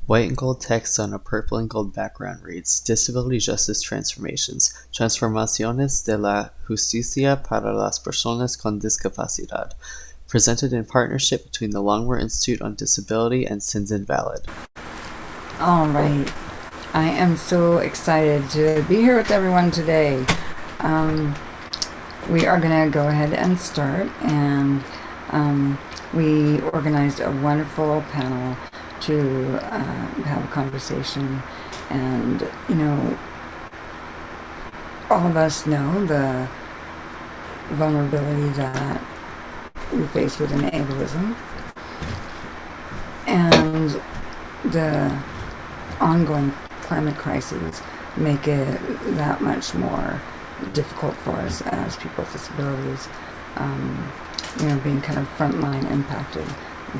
White and gold text on a purple and gold background reads Disability Justice Transformations, Transformaciones de la Justicia para las Personas con Discapacidad, presented in partnership between the Longmore Institute on Disability and Sins Invalid. All right. I am so excited to be here with everyone today. We are going to go ahead and start, and we organized a wonderful panel to have a conversation. And, you know, all of us know the vulnerability that we face within ableism, and the ongoing climate crises make it that much more difficult for us as people with disabilities, you know, being kind of frontline impacted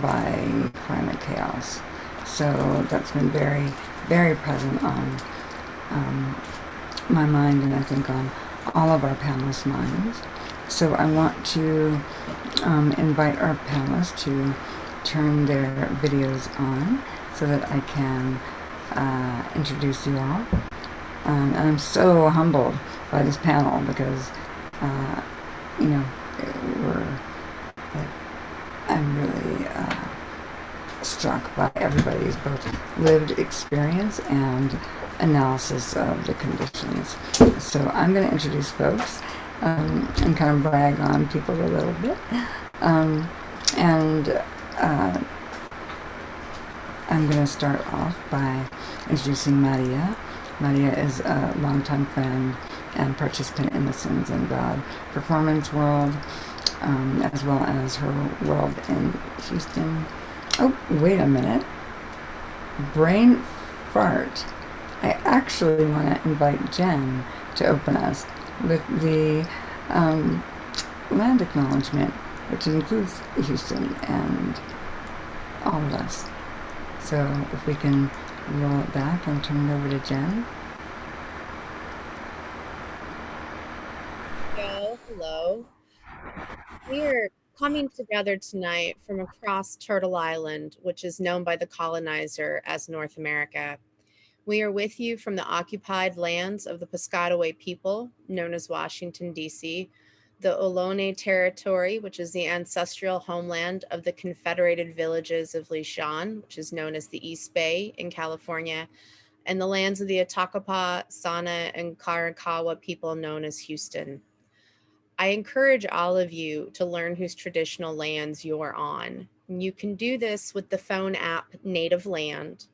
by climate chaos. So that's been very, very present on my mind, and I think on all of our panelists' minds. So I want to invite our panelists to turn their videos on so that I can introduce you all. And I'm so humbled by this panel because, you know, I'm really struck by everybody's both lived experience and analysis of the conditions. So I'm going to introduce folks and kind of brag on people a little bit. I'm going to start off by introducing Maria. Maria is a longtime friend and participant in the Sins Invalid performance world, as well as her world in Houston. Oh, wait a minute. Brain fart. I actually want to invite Jen to open us with the land acknowledgement, which includes Houston and all of us. So if we can roll it back and turn it over to Jen. Hello. We are coming together tonight from across Turtle Island, which is known by the colonizer as North America. We are with you from the occupied lands of the Piscataway people, known as Washington, D.C., the Ohlone territory, which is the ancestral homeland of the Confederated Villages of Lishan, which is known as the East Bay in California, and the lands of the Atakapa, Sana, and Karakawa people known as Houston. I encourage all of you to learn whose traditional lands you're on. You can do this with the phone app Native Land.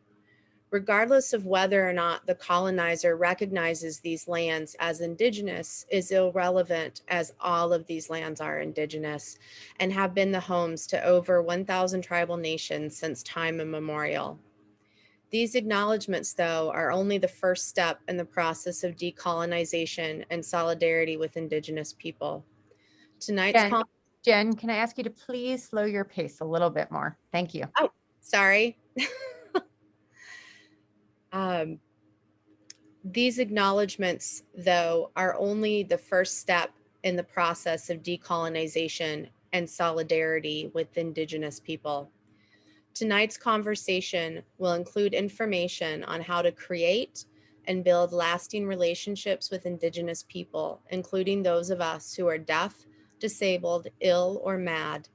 Regardless of whether or not the colonizer recognizes these lands as indigenous is irrelevant, as all of these lands are indigenous and have been the homes to over 1,000 tribal nations since time immemorial. These acknowledgements, though, are only the first step in the process of decolonization and solidarity with indigenous people. Jen, can I ask you to please slow your pace a little bit more? Thank you. Oh, sorry. These acknowledgements, though, are only the first step in the process of decolonization and solidarity with indigenous people. Tonight's conversation will include information on how to create and build lasting relationships with indigenous people, including those of us who are deaf, disabled, ill, or mad,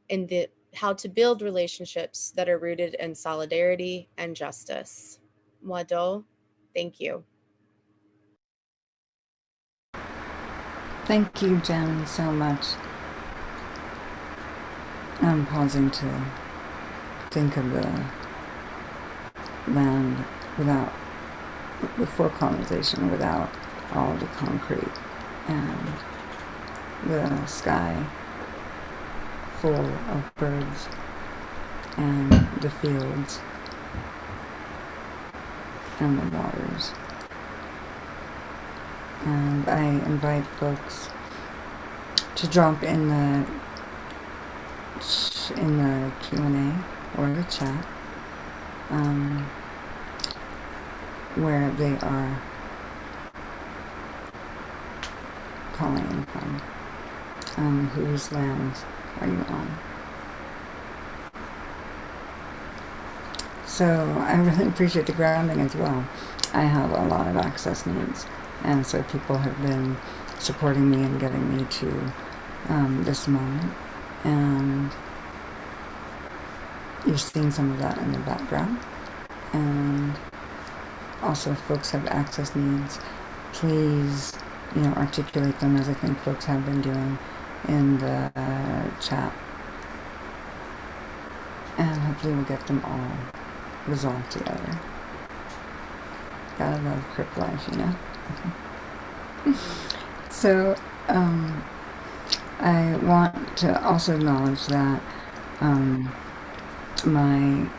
and how to build relationships that are rooted in solidarity and justice. Wado, thank you. Thank you, Jen, so much. I'm pausing to think of the land before colonization, without all the concrete, and the sky full of birds, and the fields, and the waters. And I invite folks to drop in the Q&A or the chat where they are calling in from. Whose lands are you on? So I really appreciate the grounding as well. I have a lot of access needs, and so people have been supporting me and getting me to this moment. And you've seen some of that in the background. And also, if folks have access needs, please, articulate them, as I think folks have been doing in the chat. And hopefully we'll get them all resolved together. Gotta love crypt life, So, I want to also acknowledge that my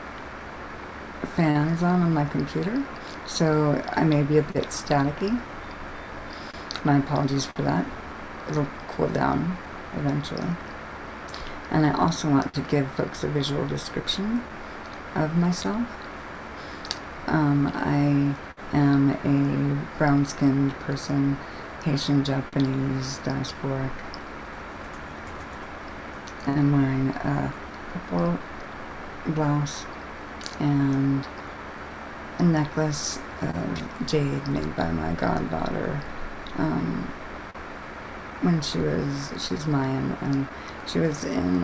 fan is on my computer, so I may be a bit staticky. My apologies for that. It'll cool down eventually. And I also want to give folks a visual description of myself. I am a brown-skinned person, Haitian Japanese diasporic. I'm wearing a purple blouse and a necklace of jade made by my goddaughter when she's Mayan, and she was in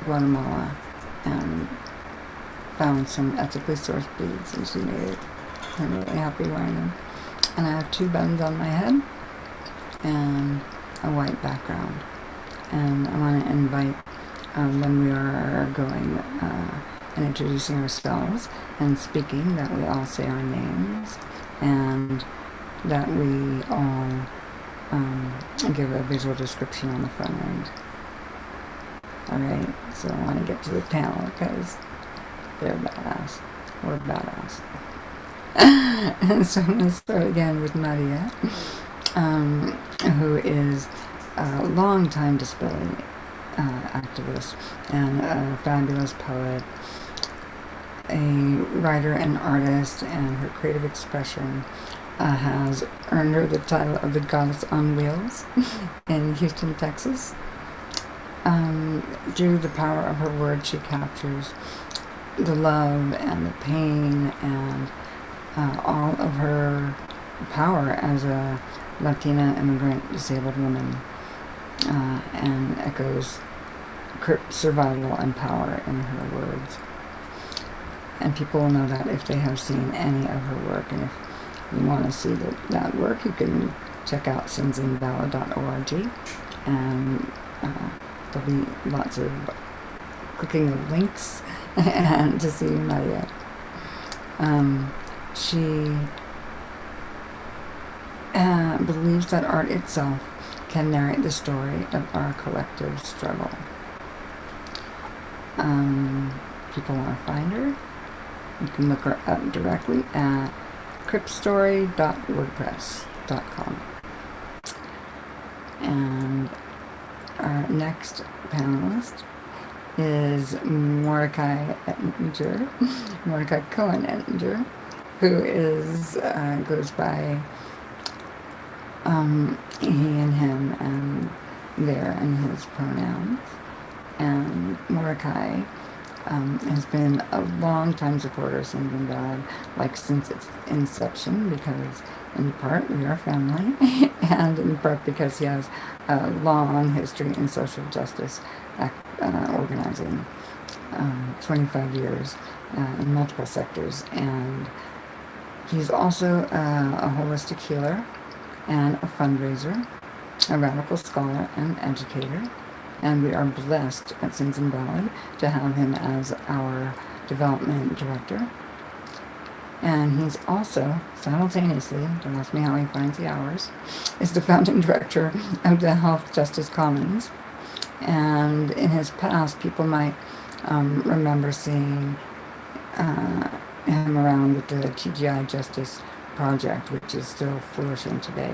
Guatemala and found some ethically sourced beads, and she made it. I'm really happy wearing them. And I have 2 buttons on my head and a white background. And I want to invite, when we are going and introducing ourselves and speaking, that we all say our names and that we all give a visual description on the front end. Alright, so I want to get to the panel because they're badass. We're badass. And so I'm going to start again with Maria, who is a longtime disability activist and a fabulous poet, a writer and artist, and her creative expression has earned her the title of the Goddess on Wheels in Houston, Texas. Through the power of her words, she captures the love and the pain and all of her power as a Latina immigrant disabled woman, and echoes survival and power in her words. And people will know that if they have seen any of her work. And if you want to see that work, you can check out sinsinvalid.org, and there'll be lots of clicking of links and to see Maria. She believes that art itself can narrate the story of our collective struggle. People want to find her. You can look her up directly at cryptstory.wordpress.com. And our next panelist is Mordecai Cohen Ettinger, who is goes by he and him and their and his pronouns. And Mordecai has been a long-time supporter of Sins Invalid, since its inception, because in part we are family, and in part because he has a long history in social justice organizing, 25 years in multiple sectors. And he's also a holistic healer and a fundraiser, a radical scholar and educator. And we are blessed at Sins Invalid to have him as our development director. And he's also, simultaneously, don't ask me how he finds the hours, is the founding director of the Health Justice Commons. And in his past, people might remember seeing him around with the TGI Justice Project, which is still flourishing today.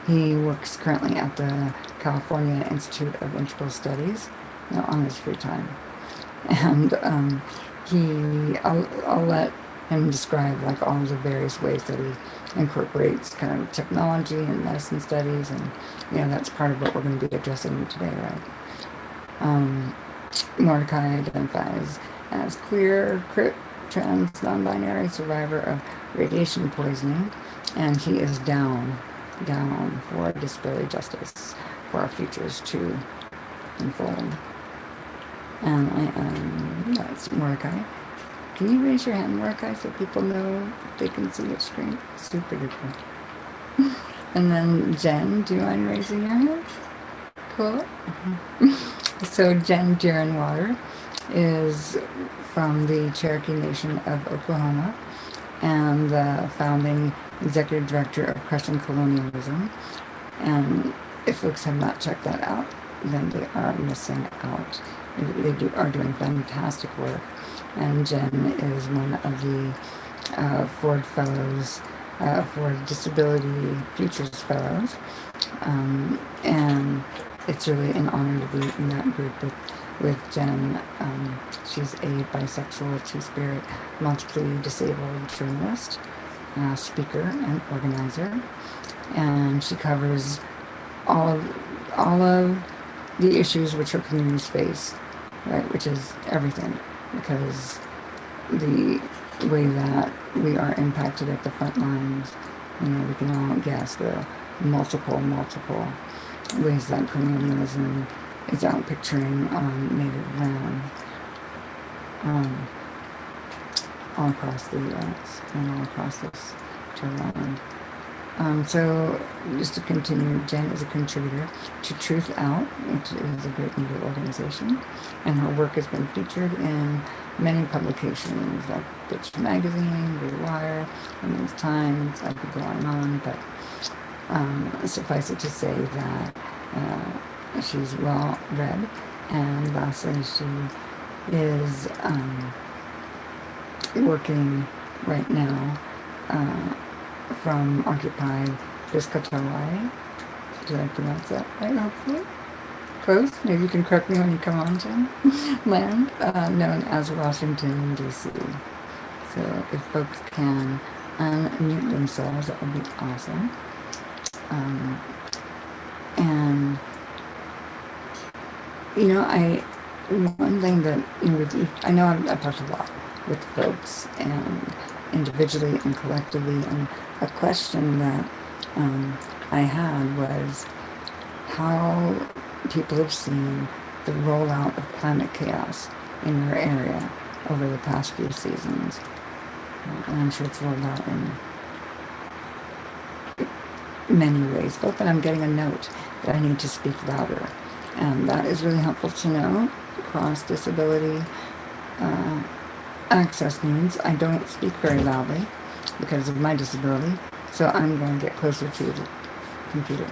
He works currently at the California Institute of Integral Studies, on his free time. And I'll let him describe all the various ways that he incorporates kind of technology and medicine studies, and that's part of what we're going to be addressing today, right? Mordecai identifies as queer, crip, trans, non-binary survivor of radiation poisoning, and he is down for disability justice for our futures to unfold. And that's Mordecai. Can you raise your hand, Mordecai, so people know they can see your screen? Super duper. And then Jen, do you mind raising your hand? Cool. So Jen Deerinwater is from the Cherokee Nation of Oklahoma and the founding executive director of Crushing Colonialism. And if folks have not checked that out, then they are missing out. They are doing fantastic work. And Jen is one of the Ford Fellows, Ford Disability Futures Fellows. And it's really an honor to be in that group with Jen. She's a bisexual, two-spirit, multiply disabled journalist, speaker, and organizer. And she covers all of the issues which her communities face, right? Which is everything, because the way that we are impacted at the front lines, we can all guess the multiple ways that colonialism is out picturing on native land, all across the U.S. and all across this turtle island. So just to continue, Jen is a contributor to Truth Out, which is a great media organization, and her work has been featured in many publications like Bitch Magazine, The Wire, Women's Times. I could go on, but suffice it to say that she's well read, and lastly, she is working right now from occupied Piscataway. Did I pronounce that right, hopefully? Close? Maybe you can correct me when you come on, Jen. Land, known as Washington, D.C. So if folks can unmute themselves, that would be awesome. And, one thing that, I know I've talked a lot with folks and individually and collectively, and a question that I had was how people have seen the rollout of climate chaos in your area over the past few seasons. And I'm sure it's rolled out in many ways. Oh, but I'm getting a note that I need to speak louder. And that is really helpful to know. Cross disability access needs. I don't speak very loudly because of my disability, so I'm going to get closer to the computer.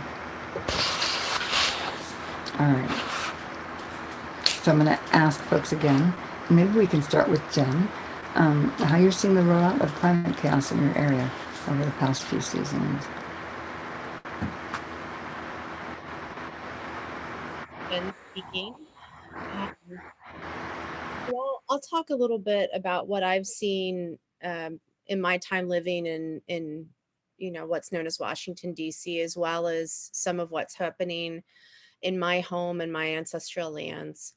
All right. So I'm going to ask folks again, maybe we can start with Jen, how you're seeing the rollout of climate chaos in your area over the past few seasons. Been speaking. Well, I'll talk a little bit about what I've seen in my time living in what's known as Washington, D.C., as well as some of what's happening in my home and my ancestral lands.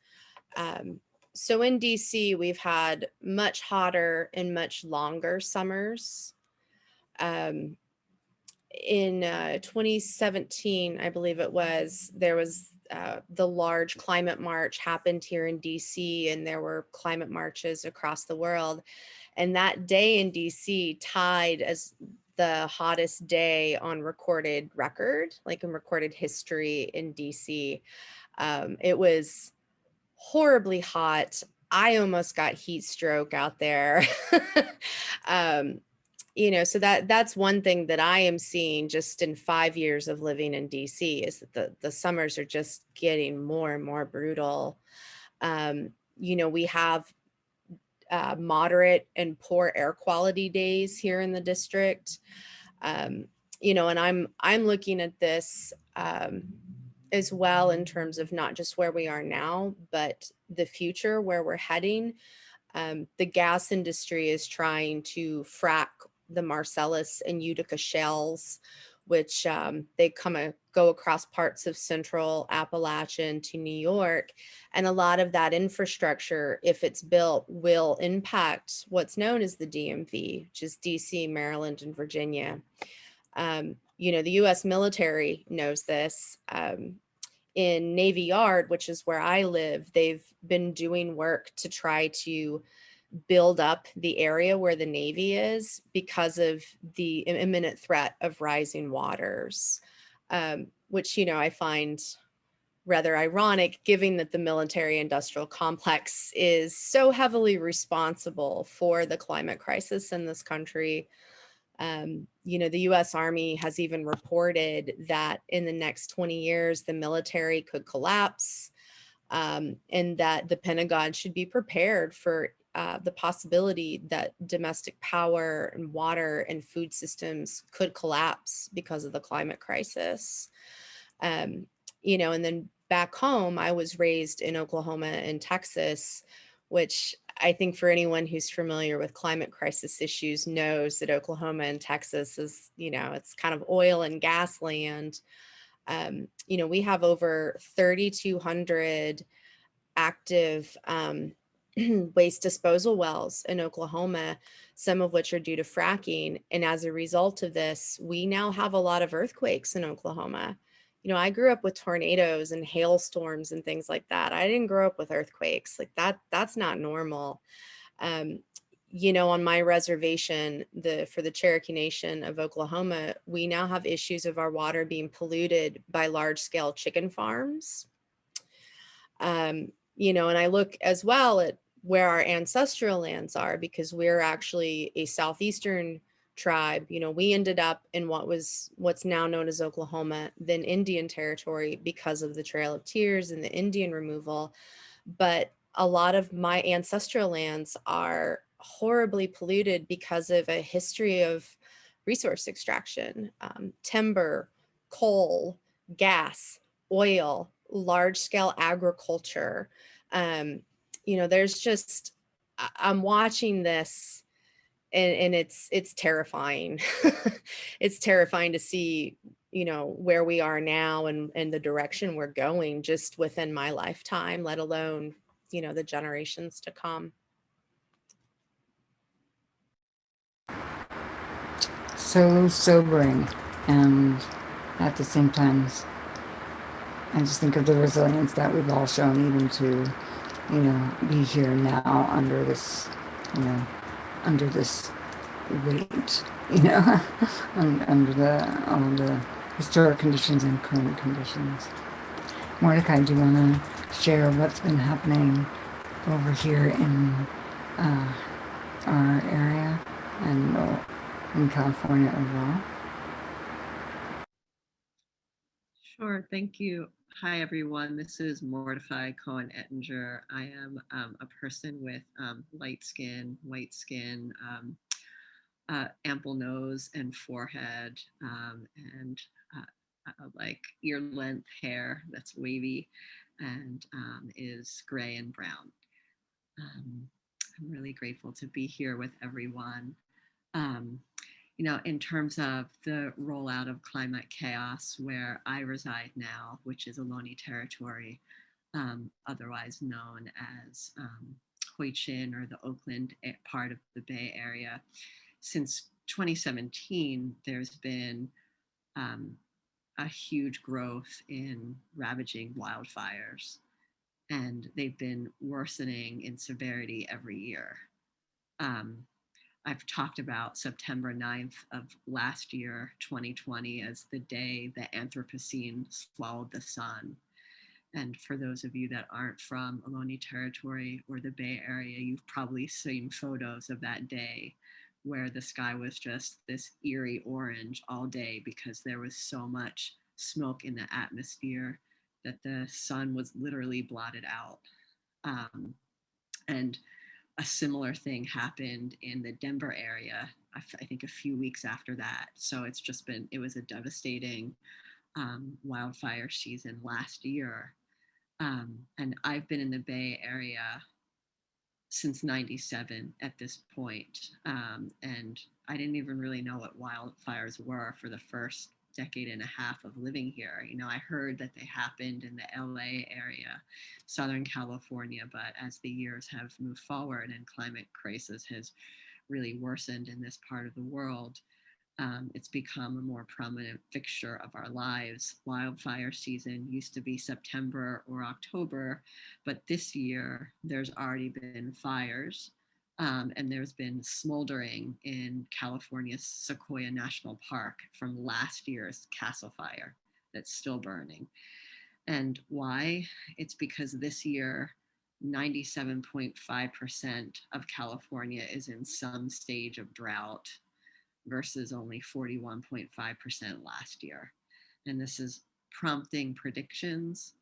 So in D.C., we've had much hotter and much longer summers. In 2017, I believe it was, there was the large climate march happened here in DC, and there were climate marches across the world. And that day in DC tied as the hottest day on recorded record, like in recorded history in DC. It was horribly hot. I almost got heat stroke out there. So that's one thing that I am seeing just in 5 years of living in DC, is that the summers are just getting more and more brutal. We have moderate and poor air quality days here in the district. And I'm looking at this as well in terms of not just where we are now, but the future, where we're heading. The gas industry is trying to frack the Marcellus and Utica shales, which they go across parts of central Appalachian to New York. And a lot of that infrastructure, if it's built, will impact what's known as the DMV, which is DC, Maryland, and Virginia. You know, the US military knows this. In Navy Yard, which is where I live, they've been doing work to try to build up the area where the Navy is because of the imminent threat of rising waters, which, you know, I find rather ironic, given that the military industrial complex is so heavily responsible for the climate crisis in this country. You know, the US Army has even reported that in the next 20 years, the military could collapse, and that the Pentagon should be prepared for the possibility that domestic power and water and food systems could collapse because of the climate crisis. You know, and then back home, I was raised in Oklahoma and Texas, which I think for anyone who's familiar with climate crisis issues knows that Oklahoma and Texas is, you know, it's kind of oil and gas land. You know, we have over 3,200 active waste disposal wells in Oklahoma, some of which are due to fracking. And as a result of this, we now have a lot of earthquakes in Oklahoma. You know, I grew up with tornadoes and hailstorms and things like that. I didn't grow up with earthquakes. Like that's not normal. You know, on my reservation, for the Cherokee Nation of Oklahoma, we now have issues of our water being polluted by large-scale chicken farms. You know, and I look as well at where our ancestral lands are, because we're actually a southeastern tribe. You know, we ended up in what's now known as Oklahoma, then Indian Territory, because of the Trail of Tears and the Indian removal. But a lot of my ancestral lands are horribly polluted because of a history of resource extraction, timber, coal, gas, oil, large-scale agriculture. You know, there's just, I'm watching this and it's terrifying. It's terrifying to see, you know, where we are now and the direction we're going just within my lifetime, let alone, you know, the generations to come. So sobering, and at the same time, I just think of the resilience that we've all shown, even to, you know, be here now under this, you know, under this weight, you know, under all the historic conditions and current conditions. Mordecai, do you want to share what's been happening over here in our area and in California overall? Sure, thank you. Hi, everyone. This is Mordecai Cohen Ettinger. I am a person with light skin, white skin, ample nose and forehead, and like ear length hair that's wavy and is gray and brown. I'm really grateful to be here with everyone. You know, in terms of the rollout of climate chaos where I reside now, which is Ohlone Territory, otherwise known as Hoichin, or the Oakland part of the Bay Area. Since 2017, there's been a huge growth in ravaging wildfires, and they've been worsening in severity every year. I've talked about September 9th of last year, 2020, as the day the Anthropocene swallowed the sun. And for those of you that aren't from Ohlone Territory or the Bay Area, you've probably seen photos of that day where the sky was just this eerie orange all day because there was so much smoke in the atmosphere that the sun was literally blotted out. And a similar thing happened in the Denver area, I think a few weeks after that. So it's just been, it was a devastating wildfire season last year. And I've been in the Bay Area since 97 at this point. And I didn't even really know what wildfires were for the first decade and a half of living here. You know, I heard that they happened in the LA area, Southern California, but as the years have moved forward and climate crisis has really worsened in this part of the world, it's become a more prominent fixture of our lives. Wildfire season used to be September or October, but this year there's already been fires, and there's been smoldering in California's Sequoia National Park from last year's Castle Fire that's still burning. And why? It's because this year, 97.5% of California is in some stage of drought versus only 41.5% last year. And this is prompting predictions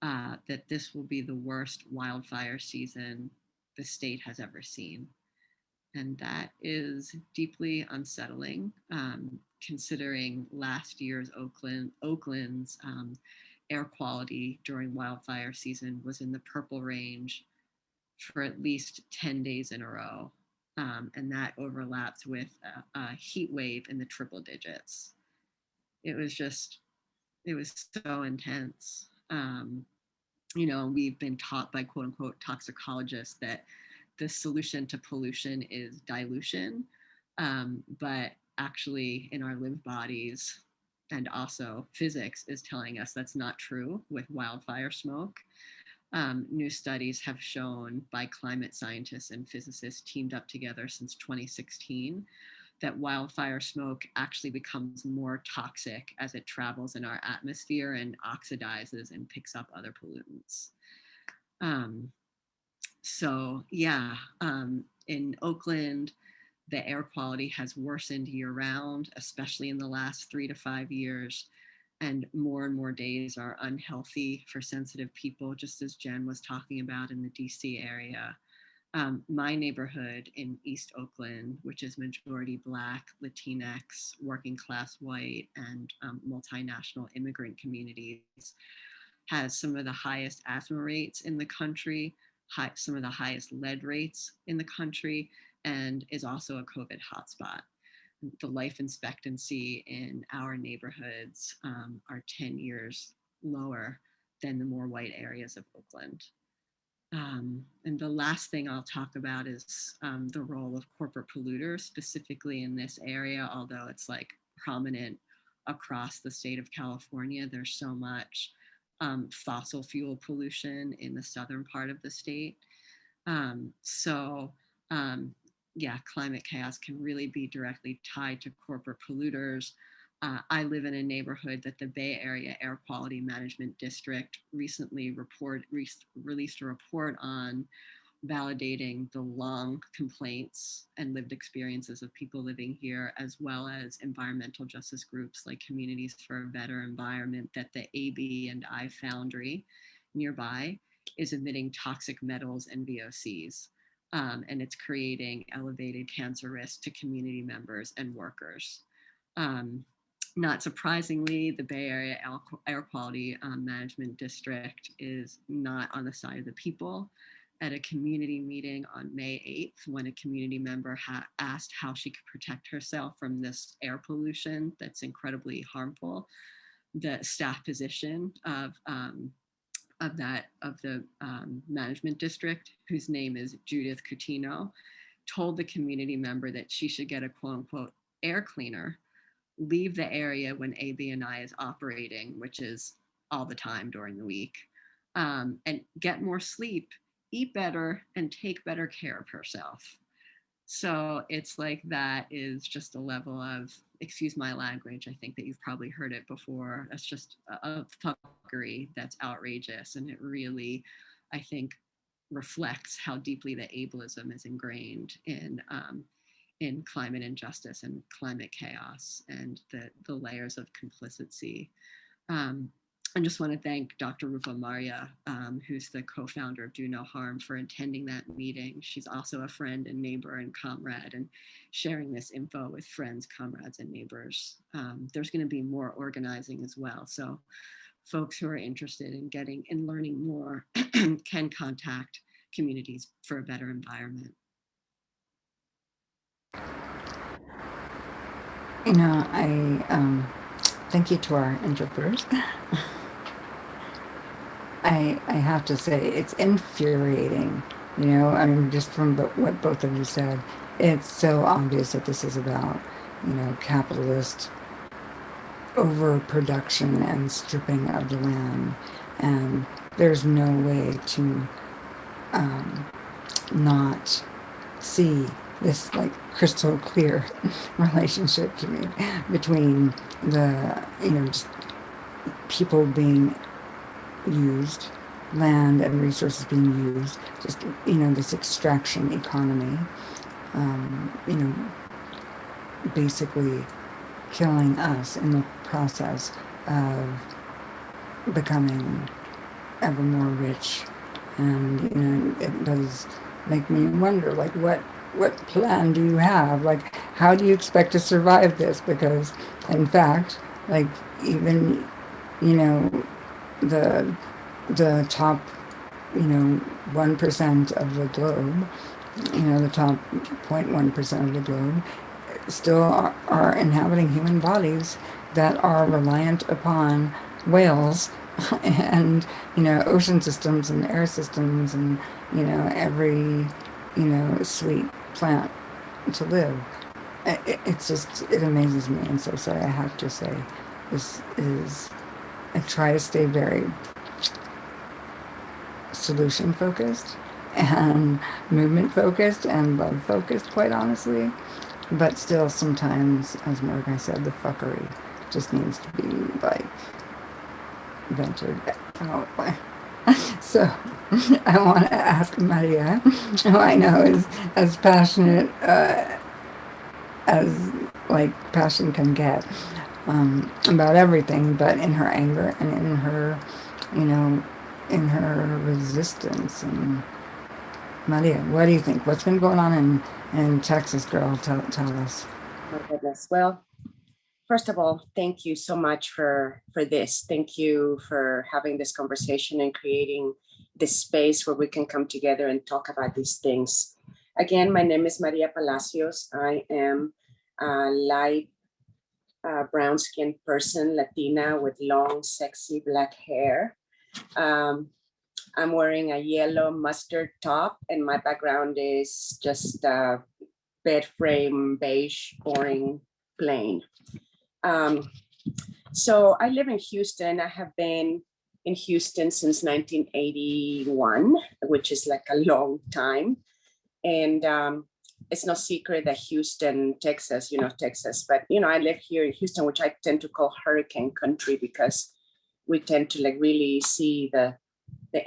that this will be the worst wildfire season the state has ever seen. And that is deeply unsettling, considering last year's Oakland's air quality during wildfire season was in the purple range for at least 10 days in a row. And that overlapped with a heat wave in the triple digits. It was so intense. You know, we've been taught by quote unquote toxicologists that the solution to pollution is dilution. But actually in our lived bodies, and also physics is telling us that's not true with wildfire smoke. New studies have shown by climate scientists and physicists teamed up together since 2016 that wildfire smoke actually becomes more toxic as it travels in our atmosphere and oxidizes and picks up other pollutants. In Oakland, the air quality has worsened year round, especially in the last 3 to 5 years. And more days are unhealthy for sensitive people, just as Jen was talking about in the DC area. My neighborhood in East Oakland, which is majority Black, Latinx, working class white, and multinational immigrant communities, has some of the highest asthma rates in the country, some of the highest lead rates in the country, and is also a COVID hotspot. The life expectancy in our neighborhoods are 10 years lower than the more white areas of Oakland. And the last thing I'll talk about is the role of corporate polluters, specifically in this area, although it's like prominent across the state of California. There's so much fossil fuel pollution in the southern part of the state. Climate chaos can really be directly tied to corporate polluters. I live in a neighborhood that the Bay Area Air Quality Management District recently released a report on, validating the long complaints and lived experiences of people living here, as well as environmental justice groups like Communities for a Better Environment, that the AB&I foundry nearby is emitting toxic metals and VOCs. And it's creating elevated cancer risk to community members and workers. Not surprisingly, the Bay Area Air Quality Management District is not on the side of the people. At a community meeting on May 8th, when a community member asked how she could protect herself from this air pollution that's incredibly harmful, the staff position of the management district, whose name is Judith Coutinho, told the community member that she should get a quote unquote air cleaner, leave the area when AB&I is operating, which is all the time during the week, and get more sleep, eat better, and take better care of herself. So it's like that is just a level of, excuse my language, I think that you've probably heard it before. That's just a fuckery that's outrageous. And it really, I think, reflects how deeply the ableism is ingrained in climate injustice and climate chaos and the layers of complicity. I just want to thank Dr. Rupa Maria, who's the co-founder of Do No Harm, for attending that meeting. She's also a friend and neighbor and comrade, and sharing this info with friends, comrades, and neighbors. There's going to be more organizing as well. So folks who are interested in learning more can contact Communities for a Better Environment. You know, thank you to our interpreters. I have to say, it's infuriating, you know, I mean, just from what both of you said, it's so obvious that this is about, you know, capitalist overproduction and stripping of the land, and there's no way to not see this like crystal clear relationship to me between the, you know, just people being used, land and resources being used, just, you know, this extraction economy, you know, basically killing us in the process of becoming ever more rich. And, you know, it does make me wonder, like, what plan do you have? Like, how do you expect to survive this? Because, in fact, like, even, you know, the top, you know, 1% of the globe, you know, the top 0.1% of the globe still are inhabiting human bodies that are reliant upon whales and, you know, ocean systems and air systems and, you know, every, you know, sweet plant to live. It's just, it amazes me. And so I have to say, this is, I try to stay very solution focused and movement focused and love focused, quite honestly. But still, sometimes, as Mordecai said, the fuckery just needs to be, like, vented out. So, I want to ask Maria, who I know is as passionate as, like, passion can get, about everything, but in her anger and in her, you know, in her resistance. And Maria, what do you think? What's been going on in Texas, girl? Tell us. My goodness. Well, first of all, thank you so much for this. Thank you for having this conversation and creating this space where we can come together and talk about these things. Again, my name is Maria Palacios. I am a light brown-skinned person, Latina with long, sexy black hair. I'm wearing a yellow mustard top, and my background is just bed frame, beige, boring, plain. So I live in Houston. I have been in Houston since 1981, which is like a long time. And it's no secret that Houston, Texas, you know, Texas, but, you know, I live here in Houston, which I tend to call hurricane country, because we tend to like really see the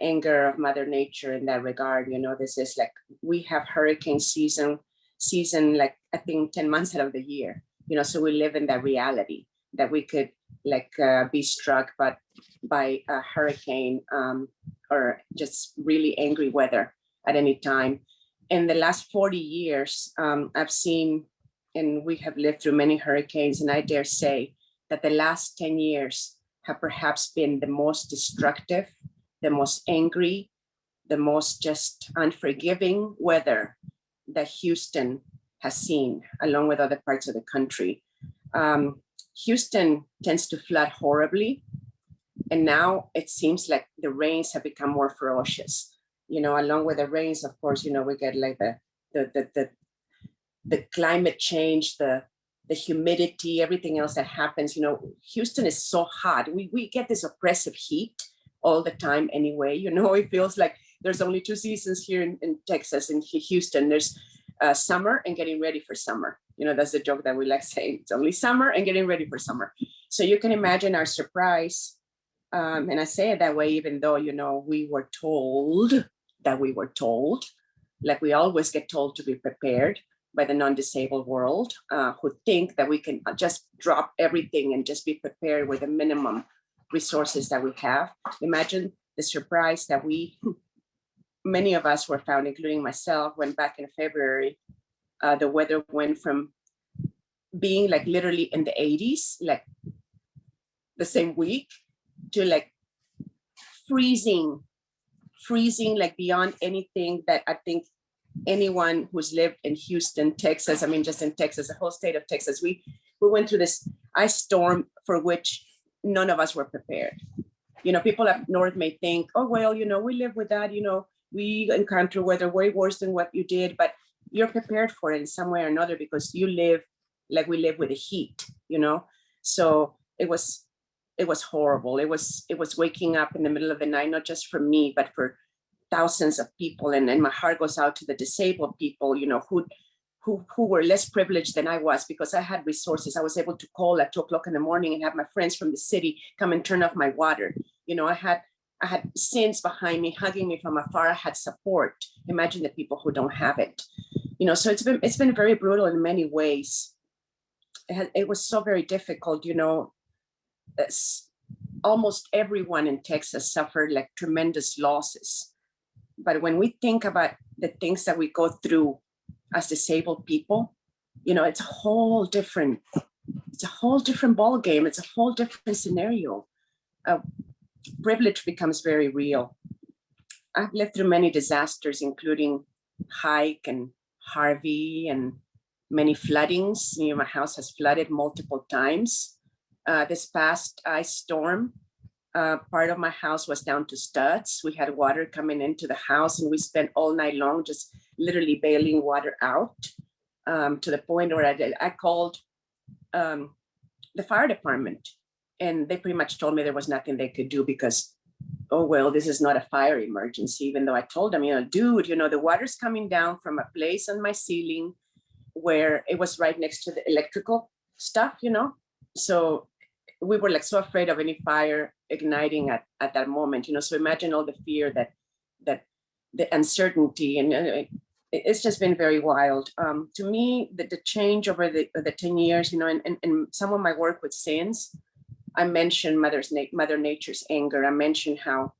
anger of Mother Nature in that regard. You know, this is like, we have hurricane season, like, I think 10 months out of the year, you know, so we live in that reality that we could like be struck by a hurricane or just really angry weather at any time. In the last 40 years, I've seen, and we have lived through many hurricanes, and I dare say that the last 10 years have perhaps been the most destructive, the most angry, the most just unforgiving weather that Houston has seen, along with other parts of the country. Houston tends to flood horribly, and now it seems like the rains have become more ferocious. You know, along with the rains, of course, you know, we get like the climate change, the humidity, everything else that happens. You know, Houston is so hot. We get this oppressive heat all the time anyway. You know, it feels like there's only two seasons here in Texas, in Houston. There's summer and getting ready for summer. You know, that's the joke that we like saying. It's only summer and getting ready for summer. So you can imagine our surprise. And I say it that way, even though, you know, we were told, like we always get told to be prepared by the non-disabled world, who think that we can just drop everything and just be prepared with the minimum resources that we have. Imagine the surprise that many of us were found, including myself, when back in February, the weather went from being like literally in the 80s, like the same week, to like freezing like beyond anything that I think anyone who's lived in Houston, Texas, I mean, just in Texas, the whole state of Texas, we we went through this ice storm for which none of us were prepared. People up north may think, oh, well, we live with that, we encounter weather way worse than what you did, but you're prepared for it in some way or another because you live like we live with the heat, So it was horrible. It was waking up in the middle of the night, not just for me, but for thousands of people. And my heart goes out to the disabled people, who were less privileged than I was because I had resources. I was able to call at 2:00 in the morning and have my friends from the city come and turn off my water. I had Sins behind me, hugging me from afar. I had support. Imagine the people who don't have it. So it's been very brutal in many ways. It was so very difficult. Almost everyone in Texas suffered like tremendous losses. But when we think about the things that we go through as disabled people, it's a whole different ball game. It's a whole different scenario. Privilege becomes very real. I've lived through many disasters, including Hike and Harvey and many floodings. My house has flooded multiple times. This past ice storm, part of my house was down to studs. We had water coming into the house and we spent all night long just literally bailing water out, to the point where I called the fire department and they pretty much told me there was nothing they could do because, oh, well, this is not a fire emergency, even though I told them, dude, the water's coming down from a place on my ceiling where it was right next to the electrical stuff, So we were like so afraid of any fire igniting at that moment, So imagine all the fear that the uncertainty, and it's just been very wild. To me, the change over the 10 years, and some of my work with Sins, I mentioned Mother Nature's anger. I mentioned how,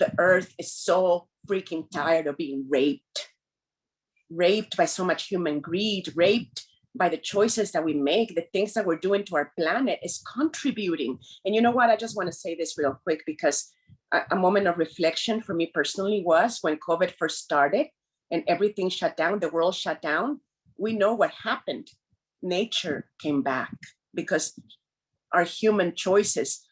the earth is so freaking tired of being raped by so much human greed, raped by the choices that we make, the things that we're doing to our planet is contributing. And you know what? I just want to say this real quick because a moment of reflection for me personally was when COVID first started and everything shut down, the world shut down. We know what happened. Nature came back because our human choices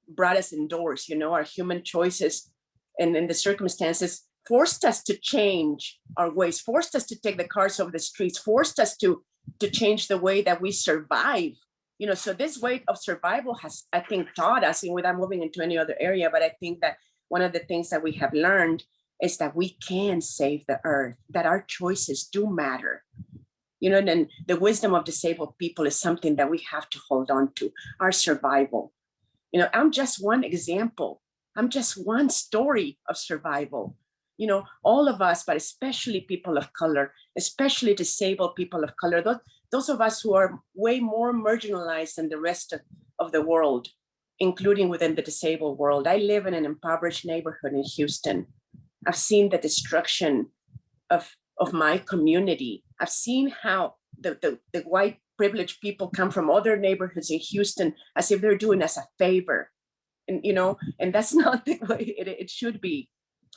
brought us indoors, our human choices and in the circumstances forced us to change our ways, forced us to take the cars off the streets, forced us to change the way that we survive. So this way of survival has, I think, taught us, and without moving into any other area, but I think that one of the things that we have learned is that we can save the earth, that our choices do matter. And the wisdom of disabled people is something that we have to hold on to, our survival. I'm just one example. I'm just one story of survival. All of us, but especially people of color, especially disabled people of color, those of us who are way more marginalized than the rest of the world, including within the disabled world. I live in an impoverished neighborhood in Houston. I've seen the destruction of my community. I've seen how the white privileged people come from other neighborhoods in Houston as if they're doing us a favor. And that's not the way it should be.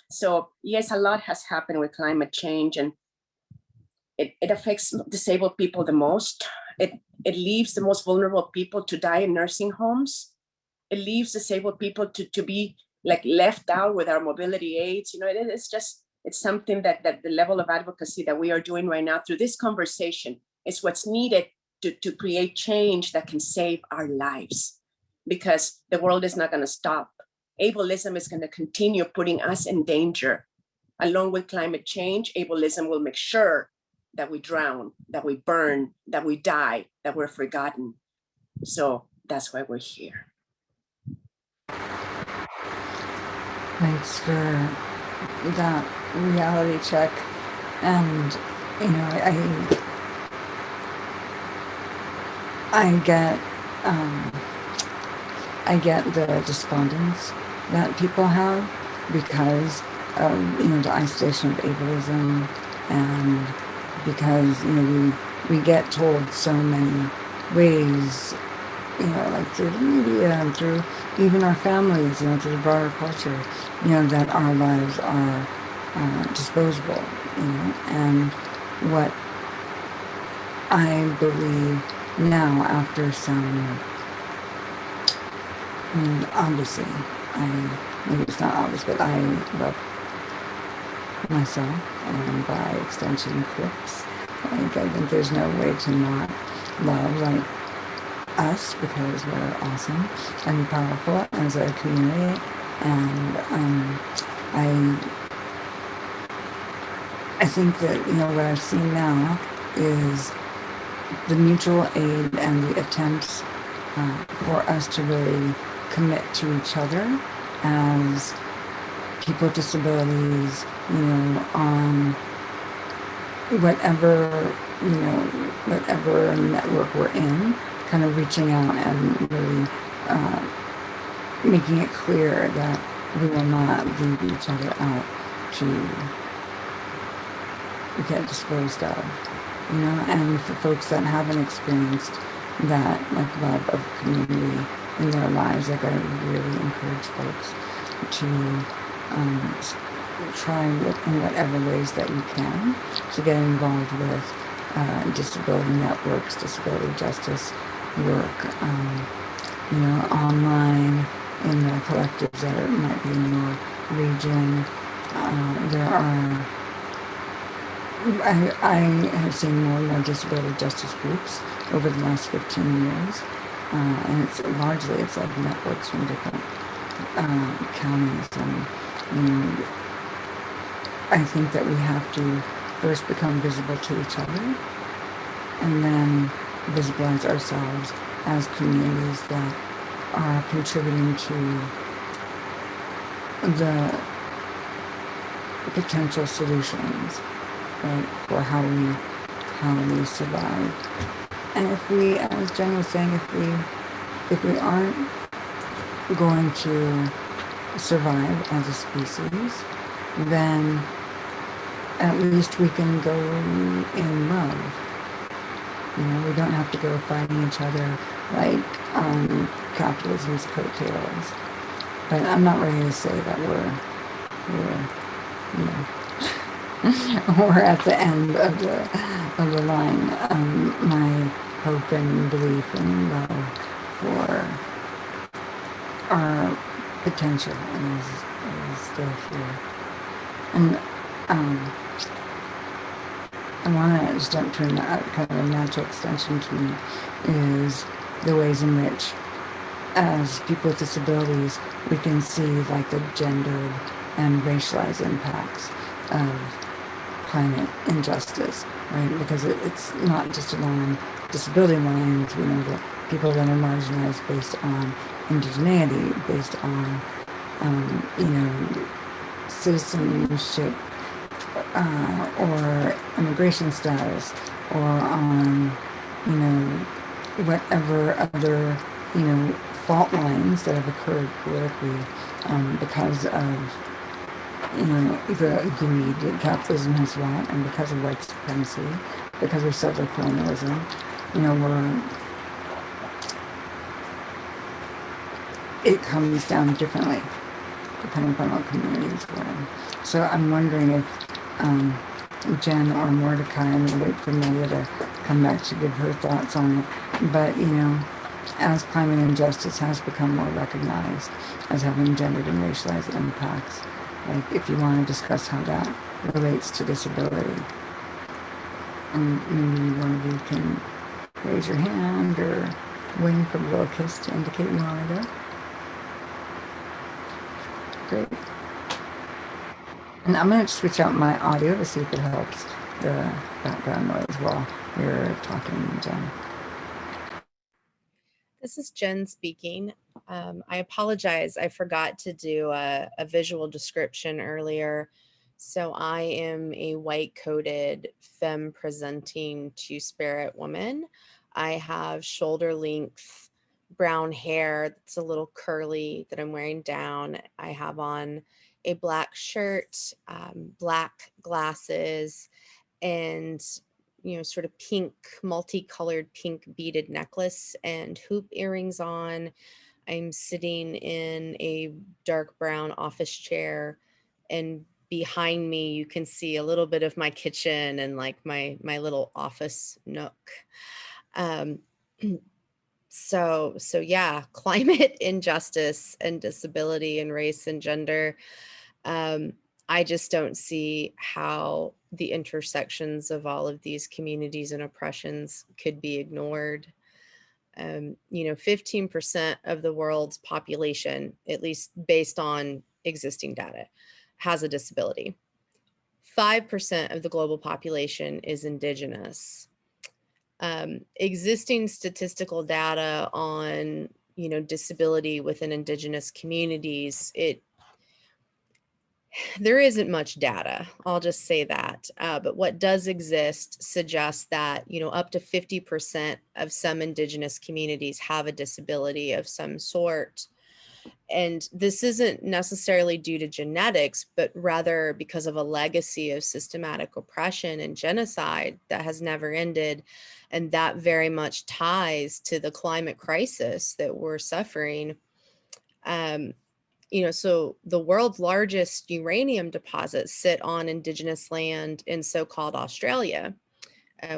So yes, a lot has happened with climate change, and it affects disabled people the most. It leaves the most vulnerable people to die in nursing homes. It leaves disabled people to be like left out with our mobility aids. It's something that the level of advocacy that we are doing right now through this conversation is what's needed to create change that can save our lives, because the world is not going to stop. Ableism is going to continue putting us in danger. Along with climate change, ableism will make sure that we drown, that we burn, that we die, that we're forgotten. So that's why we're here. Thanks for that reality check. And, I get the despondence that people have because of, the isolation of ableism, and because, we get told so many ways, like through the media and through even our families, through the broader culture, that our lives are disposable, and what I believe now, after some, I mean, obviously, maybe it's not obvious, but I love myself, and by extension, Crips. Like, I think there's no way to not love, like, us, because we're awesome and powerful as a community. And I think that, you know, what I've seen now is the mutual aid and the attempts for us to really commit to each other as people with disabilities, you know, on whatever, you know, whatever network we're in, kind of reaching out and really making it clear that we will not leave each other out to get disposed of, you know. And for folks that haven't experienced that, like, love of community in their lives, like, I really encourage folks to try in whatever ways that you can to get involved with disability networks, disability justice work, you know, online, in the collectives that might be in your region. There are, I have seen more and more disability justice groups over the last 15 years, and it's largely, it's like networks from different counties. And, you know, I think that we have to first become visible to each other, and then visibilize ourselves as communities that are contributing to the potential solutions, right, for how we survive. And if we, as Jen was saying, if we aren't going to survive as a species, then at least we can go in love. You know, we don't have to go fighting each other like on capitalism's coattails. But I'm not ready to say that we're you know, we're at the end of the line. My hope and belief and love for our potential is still here. And I want to just jump to a kind of a natural extension to me is the ways in which, as people with disabilities, we can see, like, the gendered and racialized impacts of climate injustice, right? Because it's not just along disability lines. We know that people that are marginalized based on indigeneity, based on, you know, citizenship, or immigration status, or on, you know, whatever other, you know, fault lines that have occurred politically because of, you know, the greed that capitalism has wrought, and because of white supremacy, because of settler colonialism. You know, it comes down differently depending upon what communities we're in. So I'm wondering if Jen or Mordecai, and we'll wait for Maria to come back to give her thoughts on it. But, you know, as climate injustice has become more recognized as having gendered and racialized impacts, like, if you want to discuss how that relates to disability, and maybe one of you can raise your hand or wink or blow a kiss to indicate you want to go. Great. And I'm going to switch out my audio to see if it helps the background noise while you're talking, Jen. This is Jen speaking. I apologize. I forgot to do a visual description earlier. So I am a white-coated, femme-presenting two-spirit woman. I have shoulder-length brown hair that's a little curly that I'm wearing down. I have on a black shirt, black glasses, and, you know, sort of pink, multicolored pink beaded necklace and hoop earrings on. I'm sitting in a dark brown office chair and behind me, you can see a little bit of my kitchen and like my little office nook. So yeah, climate injustice and disability and race and gender. I just don't see how the intersections of all of these communities and oppressions could be ignored. 15% of the world's population, at least based on existing data, has a disability. 5% of the global population is indigenous. Existing statistical data on, disability within indigenous communities, there isn't much data, I'll just say that. But what does exist suggests that, up to 50% of some indigenous communities have a disability of some sort. And this isn't necessarily due to genetics, but rather because of a legacy of systematic oppression and genocide that has never ended. And that very much ties to the climate crisis that we're suffering. So the world's largest uranium deposits sit on indigenous land in so-called Australia.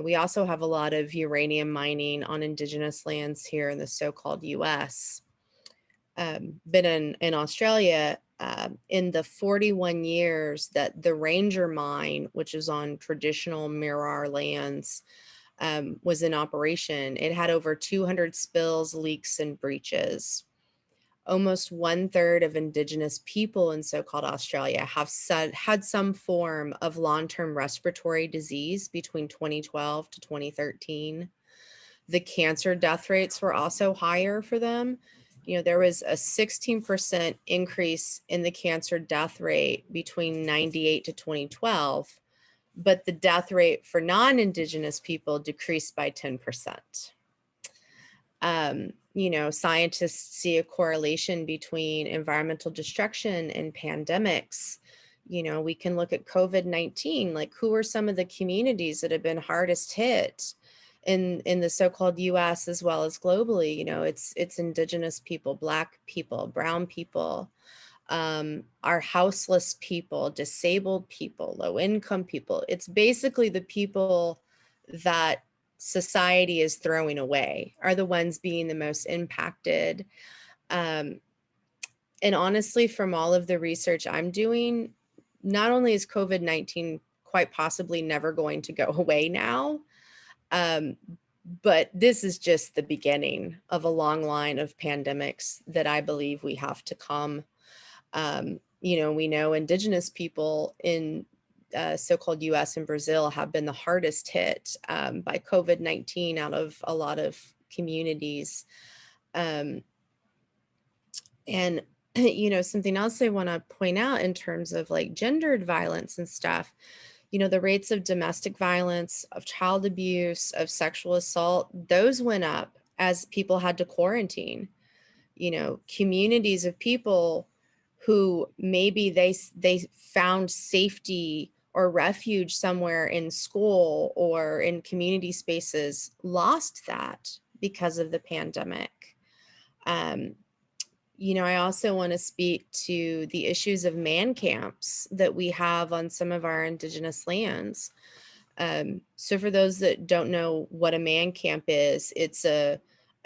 We also have a lot of uranium mining on indigenous lands here in the so-called US. Been in Australia in the 41 years that the Ranger mine, which is on traditional Mirarr lands, was in operation. It had over 200 spills, leaks, and breaches. Almost 1/3 of indigenous people in so-called Australia have had some form of long-term respiratory disease between 2012 to 2013. The cancer death rates were also higher for them. There was a 16% increase in the cancer death rate between 98 to 2012, but the death rate for non-indigenous people decreased by 10%. Scientists see a correlation between environmental destruction and pandemics. We can look at COVID-19, like who are some of the communities that have been hardest hit in the so-called US as well as globally. It's indigenous people, Black people, brown people, our houseless people, disabled people, low-income people. It's basically the people that society is throwing away are the ones being the most impacted. And honestly, from all of the research I'm doing, not only is COVID-19 quite possibly never going to go away now, but this is just the beginning of a long line of pandemics that I believe we have to come. We know indigenous people in so-called US and Brazil have been the hardest hit by COVID-19 out of a lot of communities. And, something else I want to point out in terms of like gendered violence and stuff, the rates of domestic violence, of child abuse, of sexual assault, those went up as people had to quarantine. Communities of people who maybe they found safety or refuge somewhere in school or in community spaces lost that because of the pandemic. I also want to speak to the issues of man camps that we have on some of our indigenous lands. So for those that don't know what a man camp is, it's a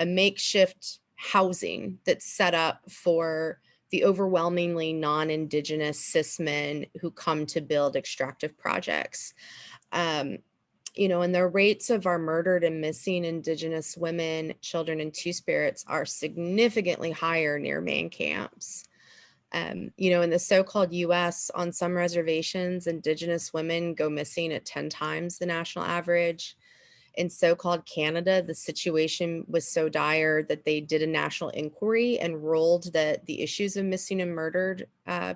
makeshift housing that's set up for the overwhelmingly non-indigenous cis men who come to build extractive projects. And the rates of our murdered and missing indigenous women, children, and two-spirits are significantly higher near man camps. In the so-called US, on some reservations, indigenous women go missing at 10 times the national average. In so-called Canada, the situation was so dire that they did a national inquiry and ruled that the issues of missing and murdered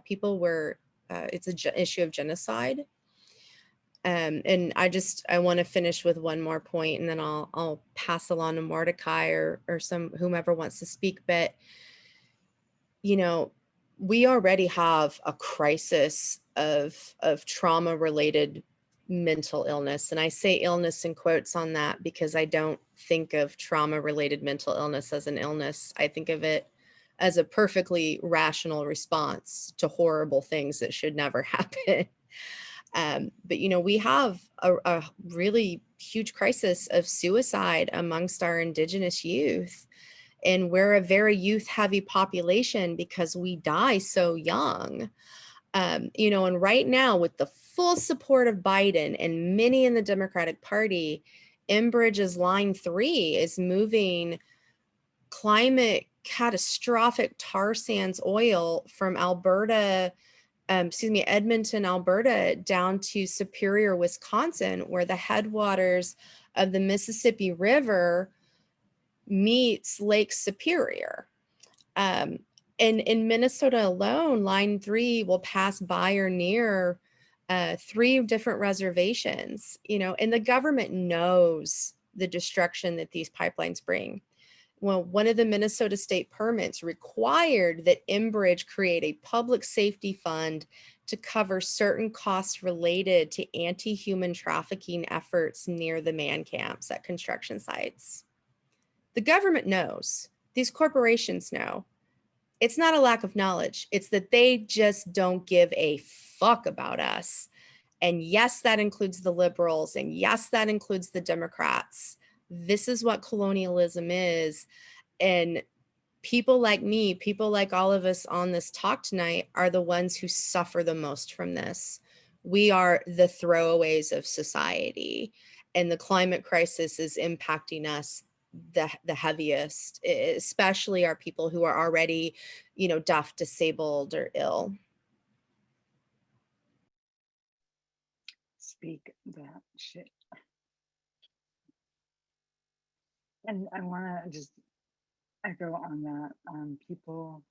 people were, it's an issue of genocide. And I want to finish with one more point, and then I'll pass along to Mordecai or whomever wants to speak. But, we already have a crisis of trauma-related mental illness. And I say illness in quotes on that because I don't think of trauma-related mental illness as an illness. I think of it as a perfectly rational response to horrible things that should never happen. But, you know, we have a really huge crisis of suicide amongst our Indigenous youth. And we're a very youth heavy population because we die so young. You know, and right now, with the full support of Biden and many in the Democratic Party, Enbridge's Line 3 is moving climate catastrophic tar sands oil from Edmonton, Alberta, down to Superior, Wisconsin, where the headwaters of the Mississippi River meets Lake Superior. And in Minnesota alone, Line 3 will pass by or near 3 different reservations, you know, and the government knows the destruction that these pipelines bring. Well, one of the Minnesota state permits required that Enbridge create a public safety fund to cover certain costs related to anti-human trafficking efforts near the man camps at construction sites. The government knows, these corporations know. It's not a lack of knowledge. It's that they just don't give a fuck about us. And yes, that includes the liberals. And yes, that includes the Democrats. This is what colonialism is. And people like me, people like all of us on this talk tonight, are the ones who suffer the most from this. We are the throwaways of society. And the climate crisis is impacting us the heaviest, especially our people who are already, you know, deaf, disabled, or ill. Speak that shit. And I want to just echo on that. People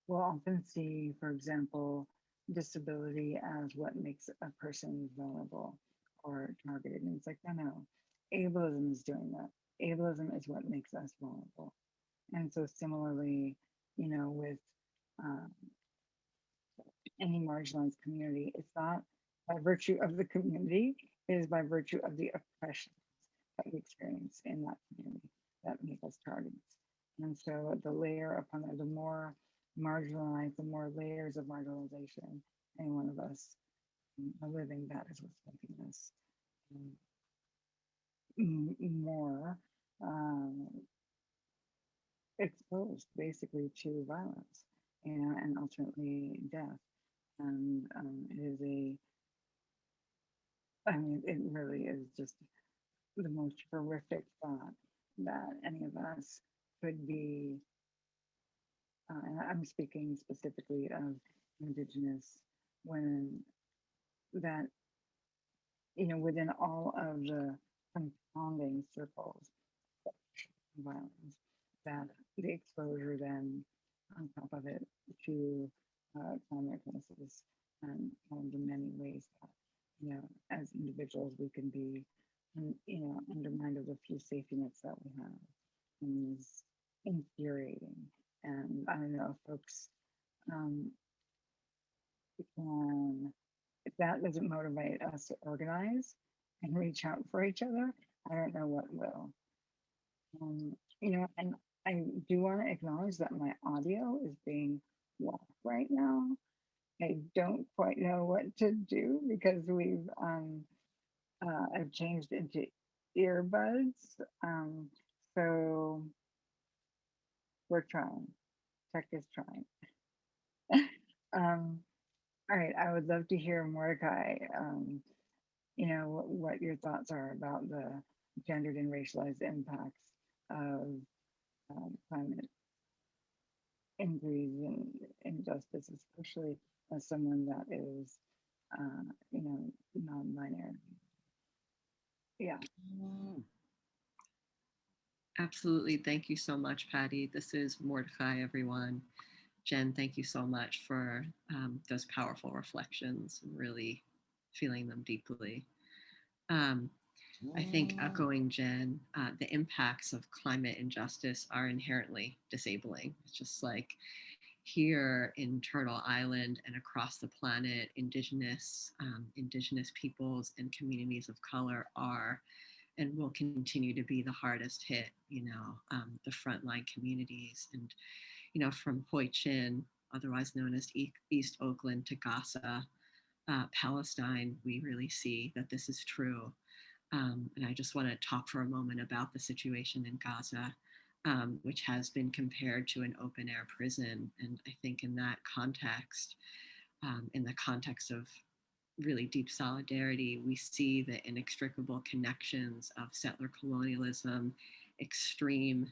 will often see, for example, disability as what makes a person vulnerable or targeted. And it's like, no, ableism is doing that. Ableism is what makes us vulnerable. And so similarly, you know, with any marginalized community, it's not by virtue of the community, it is by virtue of the oppression that we experience in that community that make us targets. And so the layer upon the more marginalized, the more layers of marginalization any one of us are living, that is what's making us more exposed basically to violence and ultimately death. And it is it really is just the most horrific thought that any of us could be, and I'm speaking specifically of Indigenous women, that, you know, within all of the compounding circles of violence, that the exposure then on top of it to climate crisis and the many ways that, you know, as individuals we can be, you know, undermined of the few safety nets that we have is infuriating. And I don't know if folks can, if that doesn't motivate us to organize and reach out for each other, I don't know what will. You know, and I do want to acknowledge that my audio is being locked right now. I don't quite know what to do because I've changed into earbuds. So we're trying. Tech is trying. All right, I would love to hear Mordecai. You know what your thoughts are about the gendered and racialized impacts of climate injuries and injustice, especially as someone that is, you know, non-binary. Yeah. Absolutely. Thank you so much, Patty. This is Mordecai, everyone. Jen, thank you so much for those powerful reflections and really feeling them deeply. I think echoing Jen, the impacts of climate injustice are inherently disabling. It's just like here in Turtle Island and across the planet, indigenous peoples and communities of color are and will continue to be the hardest hit, you know, the frontline communities. And, from Hoi Chin, otherwise known as East Oakland, to Gaza, Palestine, we really see that this is true. And I just want to talk for a moment about the situation in Gaza, which has been compared to an open air prison. And I think in that context, in the context of really deep solidarity, we see the inextricable connections of settler colonialism, extreme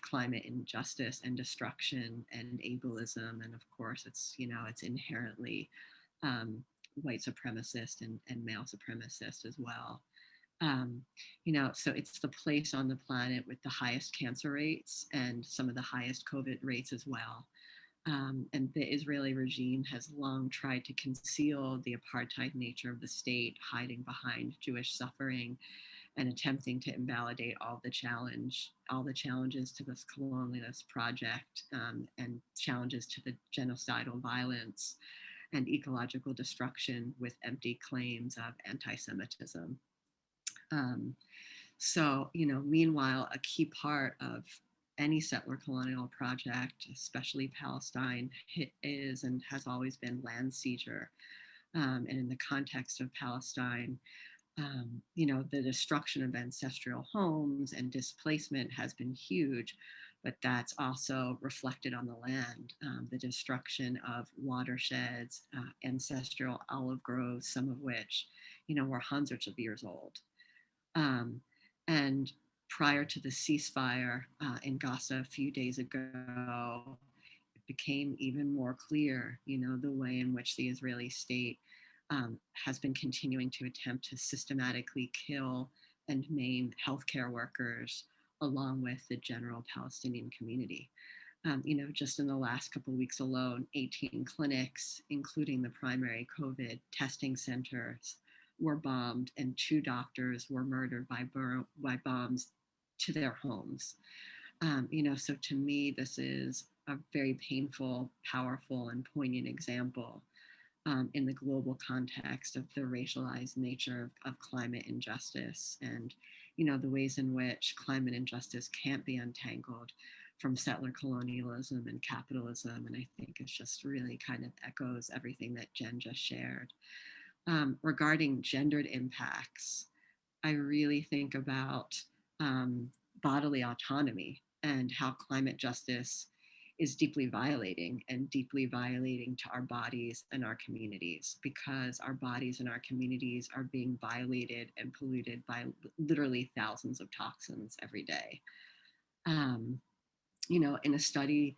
climate injustice and destruction, and ableism. And of course, it's inherently white supremacist and male supremacist as well. So it's the place on the planet with the highest cancer rates and some of the highest COVID rates as well. And the Israeli regime has long tried to conceal the apartheid nature of the state, hiding behind Jewish suffering and attempting to invalidate all the challenges to this colonialist project, and challenges to the genocidal violence and ecological destruction with empty claims of anti-Semitism. Meanwhile, a key part of any settler colonial project, especially Palestine, is and has always been land seizure. And in the context of Palestine, the destruction of ancestral homes and displacement has been huge, but that's also reflected on the land. The destruction of watersheds, ancestral olive groves, some of which, were hundreds of years old. And prior to the ceasefire in Gaza a few days ago, it became even more clear, the way in which the Israeli state has been continuing to attempt to systematically kill and maim healthcare workers along with the general Palestinian community. Just in the last couple of weeks alone, 18 clinics, including the primary COVID testing centers, were bombed, and 2 doctors were murdered by bombs to their homes. So to me, this is a very painful, powerful, and poignant example in the global context of the racialized nature of climate injustice, and the ways in which climate injustice can't be untangled from settler colonialism and capitalism. And I think it's just really kind of echoes everything that Jen just shared. Regarding gendered impacts, I really think about bodily autonomy and how climate justice is deeply violating to our bodies and our communities, because our bodies and our communities are being violated and polluted by literally thousands of toxins every day. In a study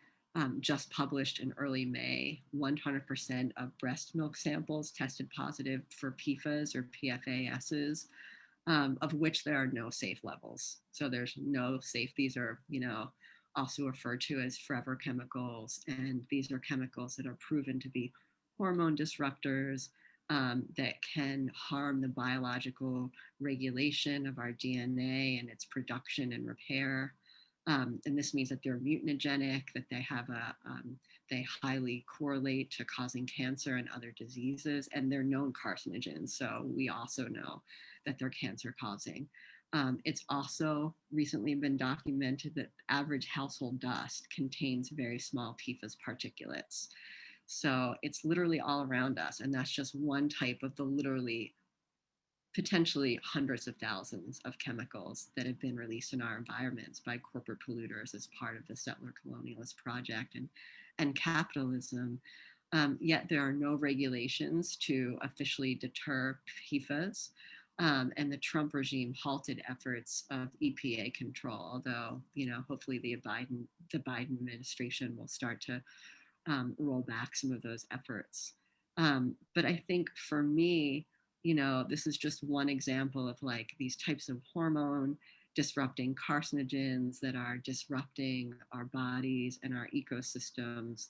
just published in early May, 100% of breast milk samples tested positive for PFAS or PFASs, of which there are no safe levels. So there's no safe, these are, also referred to as forever chemicals. And these are chemicals that are proven to be hormone disruptors that can harm the biological regulation of our DNA and its production and repair. And this means that they're mutagenic, that they highly correlate to causing cancer and other diseases, and they're known carcinogens. So we also know that they're cancer causing. It's also recently been documented that average household dust contains very small PFAS particulates. So it's literally all around us. And that's just one type of the literally potentially hundreds of thousands of chemicals that have been released in our environments by corporate polluters as part of the settler colonialist project and capitalism. Yet there are no regulations to officially deter PFAS. And the Trump regime halted efforts of EPA control, although, hopefully the Biden administration will start to roll back some of those efforts. But I think for me, this is just one example of like these types of hormone disrupting carcinogens that are disrupting our bodies and our ecosystems,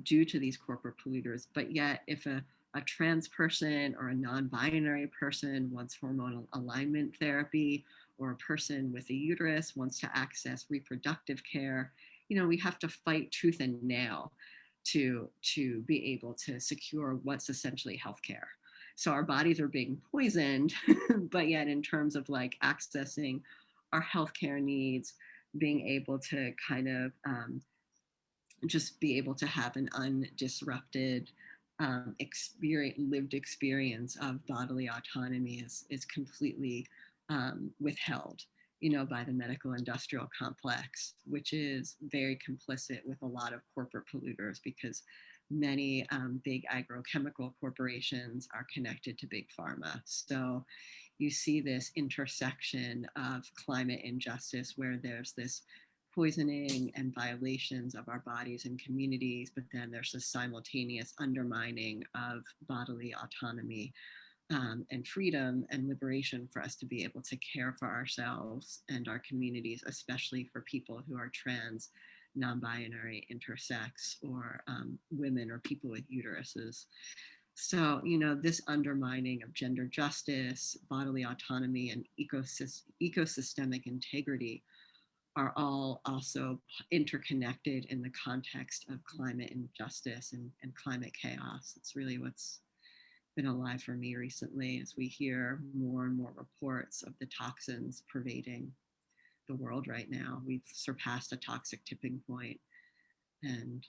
due to these corporate polluters. But yet, if a trans person or a non-binary person wants hormonal alignment therapy, or a person with a uterus wants to access reproductive care, we have to fight tooth and nail to be able to secure what's essentially healthcare. So our bodies are being poisoned, but yet in terms of like accessing our healthcare needs, being able to kind of just be able to have an undisrupted lived experience of bodily autonomy is completely withheld, by the medical industrial complex, which is very complicit with a lot of corporate polluters, because many big agrochemical corporations are connected to big pharma. So you see this intersection of climate injustice, where there's this poisoning and violations of our bodies and communities, but then there's this simultaneous undermining of bodily autonomy and freedom and liberation for us to be able to care for ourselves and our communities, especially for people who are trans, non-binary, intersex, or women or people with uteruses. So, this undermining of gender justice, bodily autonomy, and ecosystemic integrity are all also interconnected in the context of climate injustice and climate chaos. It's really what's been alive for me recently, as we hear more and more reports of the toxins pervading the world right now. We've surpassed a toxic tipping point, and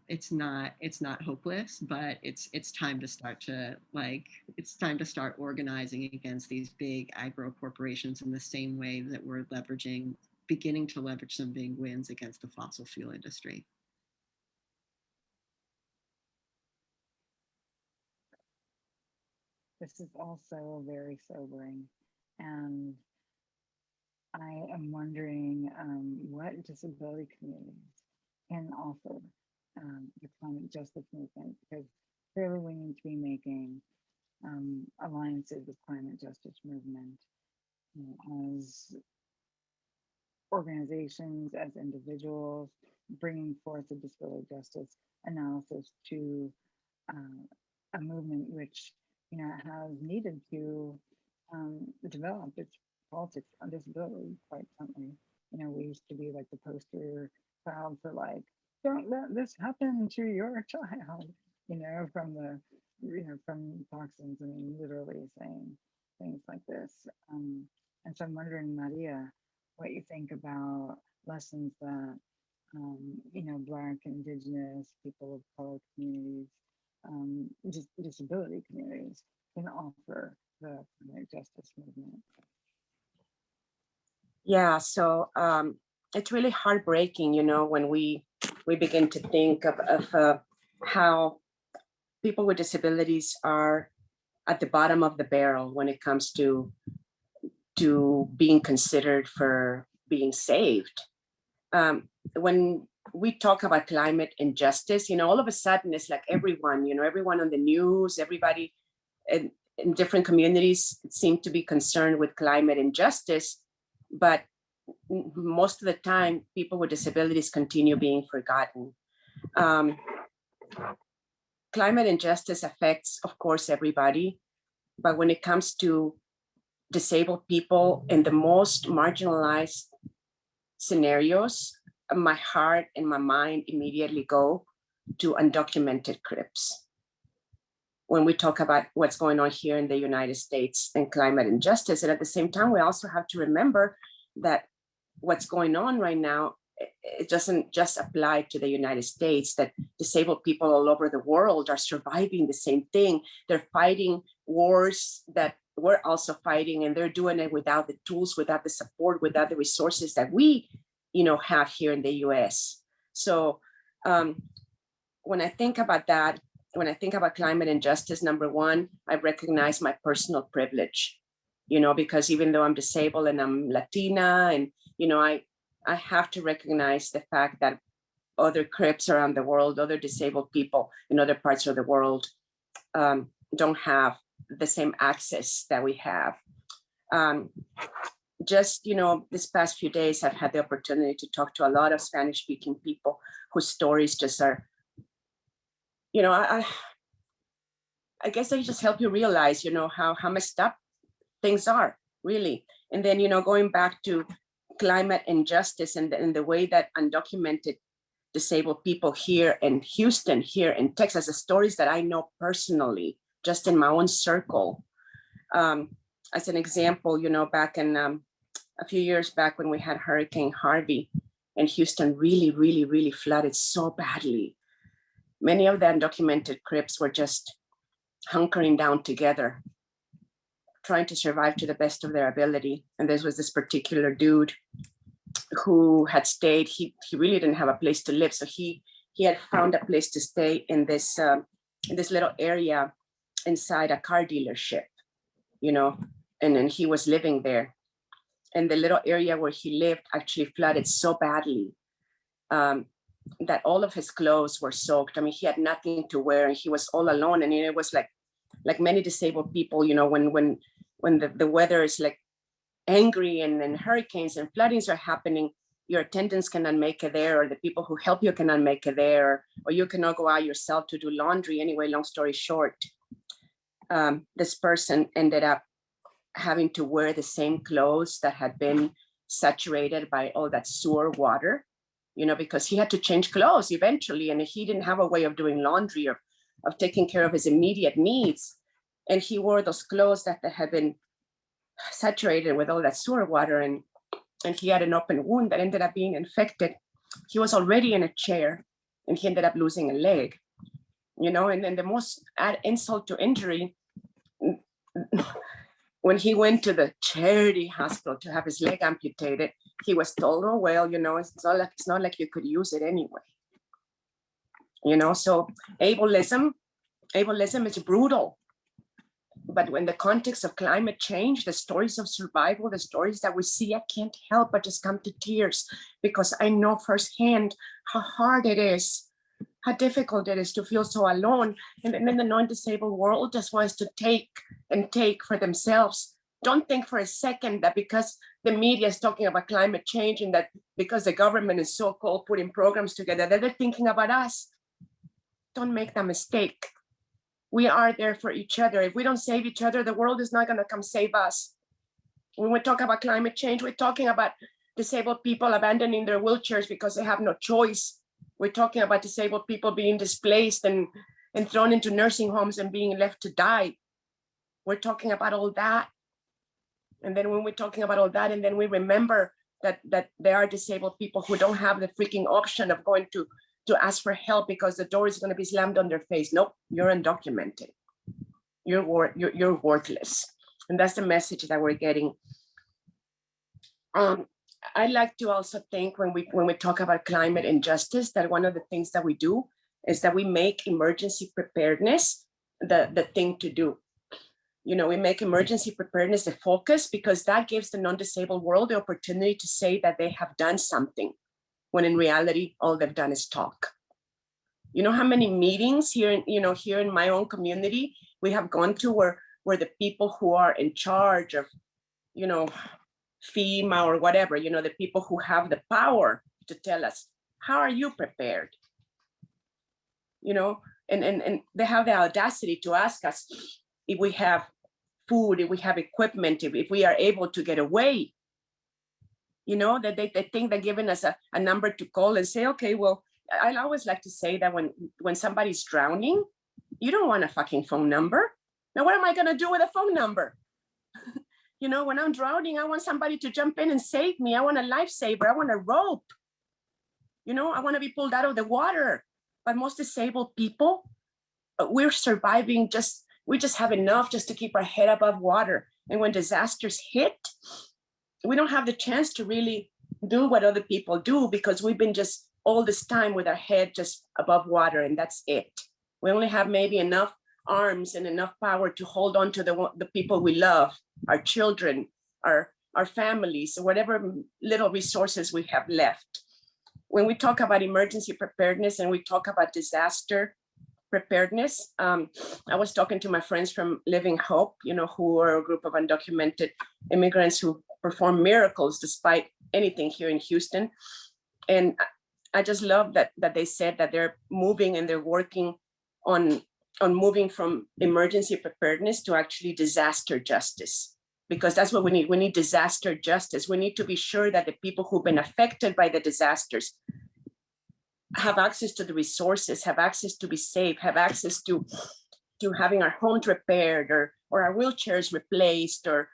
it's not hopeless, but it's time to start organizing against these big agro corporations in the same way that we're beginning to leverage some big wins against the fossil fuel industry. This is also very sobering, and I am wondering what disability communities can offer the climate justice movement, because clearly we need to be making alliances with climate justice movement as organizations, as individuals, bringing forth a disability justice analysis to a movement which has needed to develop its politics on disability quite bluntly. We used to be like the poster child for like, don't let this happen to your child, from the from toxins. I mean, literally saying things like this. And so I'm wondering, Maria, what you think about lessons that Black, Indigenous, people of color communities, just disability communities can offer the climate justice movement. Yeah, so it's really heartbreaking, when we begin to think of how people with disabilities are at the bottom of the barrel when it comes to being considered for being saved. When we talk about climate injustice, all of a sudden it's like everyone on the news, everybody in different communities seem to be concerned with climate injustice, but most of the time people with disabilities continue being forgotten. Climate injustice affects, of course, everybody, but when it comes to disabled people in the most marginalized scenarios, my heart and my mind immediately go to undocumented Crips. When we talk about what's going on here in the United States and climate injustice, and at the same time, we also have to remember that what's going on right now, it doesn't just apply to the United States, that disabled people all over the world are surviving the same thing. They're fighting wars that we're also fighting, and they're doing it without the tools, without the support, without the resources that we have here in the US. So when I think about that, when I think about climate injustice, number one, I recognize my personal privilege, because even though I'm disabled and I'm Latina, and, I have to recognize the fact that other Crips around the world, other disabled people in other parts of the world don't have the same access that we have. Just, this past few days, I've had the opportunity to talk to a lot of Spanish-speaking people whose stories just are, I guess they just help you realize, how messed up things are, really. And then, going back to climate injustice and the way that undocumented disabled people here in Houston, here in Texas, the stories that I know personally, just in my own circle, as an example, back in a few years back when we had Hurricane Harvey and Houston really flooded so badly. Many of the undocumented Crips were just hunkering down together, trying to survive to the best of their ability. And there was this particular dude who had stayed. He really didn't have a place to live, so he had found a place to stay in this little area inside a car dealership, and then he was living there. And the little area where he lived actually flooded so badly that all of his clothes were soaked. I mean, he had nothing to wear, and he was all alone. And it was like many disabled people, when the weather is like angry and hurricanes and floodings are happening, your attendants cannot make it there, or the people who help you cannot make it there, or you cannot go out yourself to do laundry. Anyway, long story short, this person ended up having to wear the same clothes that had been saturated by all that sewer water, because he had to change clothes eventually, and he didn't have a way of doing laundry or of taking care of his immediate needs. And he wore those clothes that had been saturated with all that sewer water, and he had an open wound that ended up being infected. He was already in a chair, and he ended up losing a leg, and then the most insult to injury, when he went to the charity hospital to have his leg amputated, he was told, oh, well, it's not like you could use it anyway. So ableism is brutal. But when the context of climate change, the stories of survival, the stories that we see, I can't help but just come to tears, because I know firsthand how hard it is, how difficult it is to feel so alone. And then the non-disabled world just wants to take for themselves. Don't think for a second that because the media is talking about climate change and that because the government is so-called putting programs together, that they're thinking about us. Don't make that mistake. We are there for each other. If we don't save each other, the world is not going to come save us. When we talk about climate change, we're talking about disabled people abandoning their wheelchairs because they have no choice. We're talking about disabled people being displaced and thrown into nursing homes and being left to die. We're talking about all that. And then when we're talking about all that, and then we remember that there are disabled people who don't have the freaking option of going to ask for help because the door is going to be slammed on their face. Nope, you're undocumented. You're worthless. And that's the message that we're getting. I like to also think when we talk about climate injustice, that one of the things that we do is that we make emergency preparedness the thing to do. We make emergency preparedness the focus, because that gives the non-disabled world the opportunity to say that they have done something, when in reality, all they've done is talk. You know how many meetings here in my own community we have gone to where the people who are in charge of, FEMA or whatever, the people who have the power to tell us, how are you prepared? And they have the audacity to ask us if we have food, if we have equipment, if we are able to get away. That they think they're giving us a number to call and say, okay, well, I always like to say that when somebody's drowning, you don't want a fucking phone number. Now, what am I going to do with a phone number? When I'm drowning, I want somebody to jump in and save me. I want a lifesaver. I want a rope. I want to be pulled out of the water. But most disabled people, we're surviving we just have enough just to keep our head above water. And when disasters hit, we don't have the chance to really do what other people do, because we've been just all this time with our head just above water, and that's it. We only have maybe enough arms and enough power to hold on to the people we love, our children, our families, whatever little resources we have left. When we talk about emergency preparedness and we talk about disaster preparedness, I was talking to my friends from Living Hope, who are a group of undocumented immigrants who perform miracles despite anything here in Houston. And I just love that they said that they're moving and they're working on moving from emergency preparedness to actually disaster justice, because that's what we need. We need disaster justice. We need to be sure that the people who've been affected by the disasters have access to the resources, have access to be safe, have access to having our homes repaired or our wheelchairs replaced, or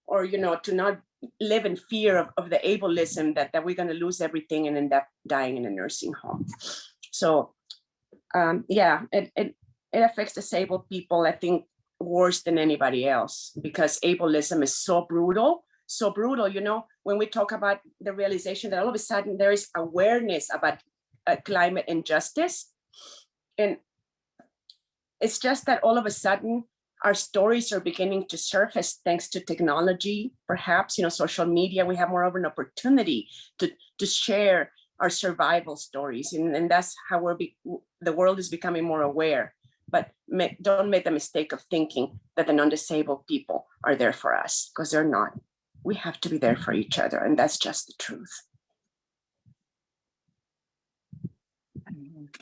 or to not live in fear of the ableism that we're going to lose everything and end up dying in a nursing home. So yeah, it affects disabled people, I think, worse than anybody else, because ableism is so brutal. When we talk about the realization that all of a sudden there is awareness about climate injustice, and it's just that all of a sudden our stories are beginning to surface thanks to technology, perhaps, social media. We have more of an opportunity to share our survival stories, and that's how the world is becoming more aware. But don't make the mistake of thinking that the non-disabled people are there for us, because they're not. We have to be there for each other, and that's just the truth.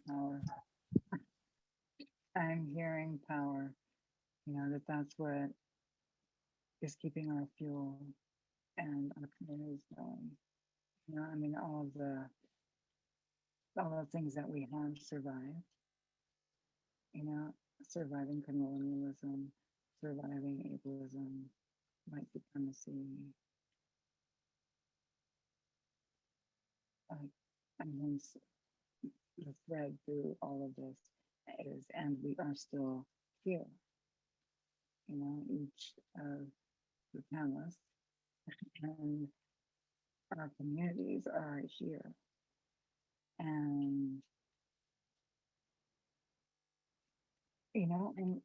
Power. I'm hearing power. That's what is keeping our fuel and our communities going. All the things that we have survived. Surviving colonialism, surviving ableism, white supremacy. The thread through all of this is, and we are still here. Each of the panelists and our communities are here. And and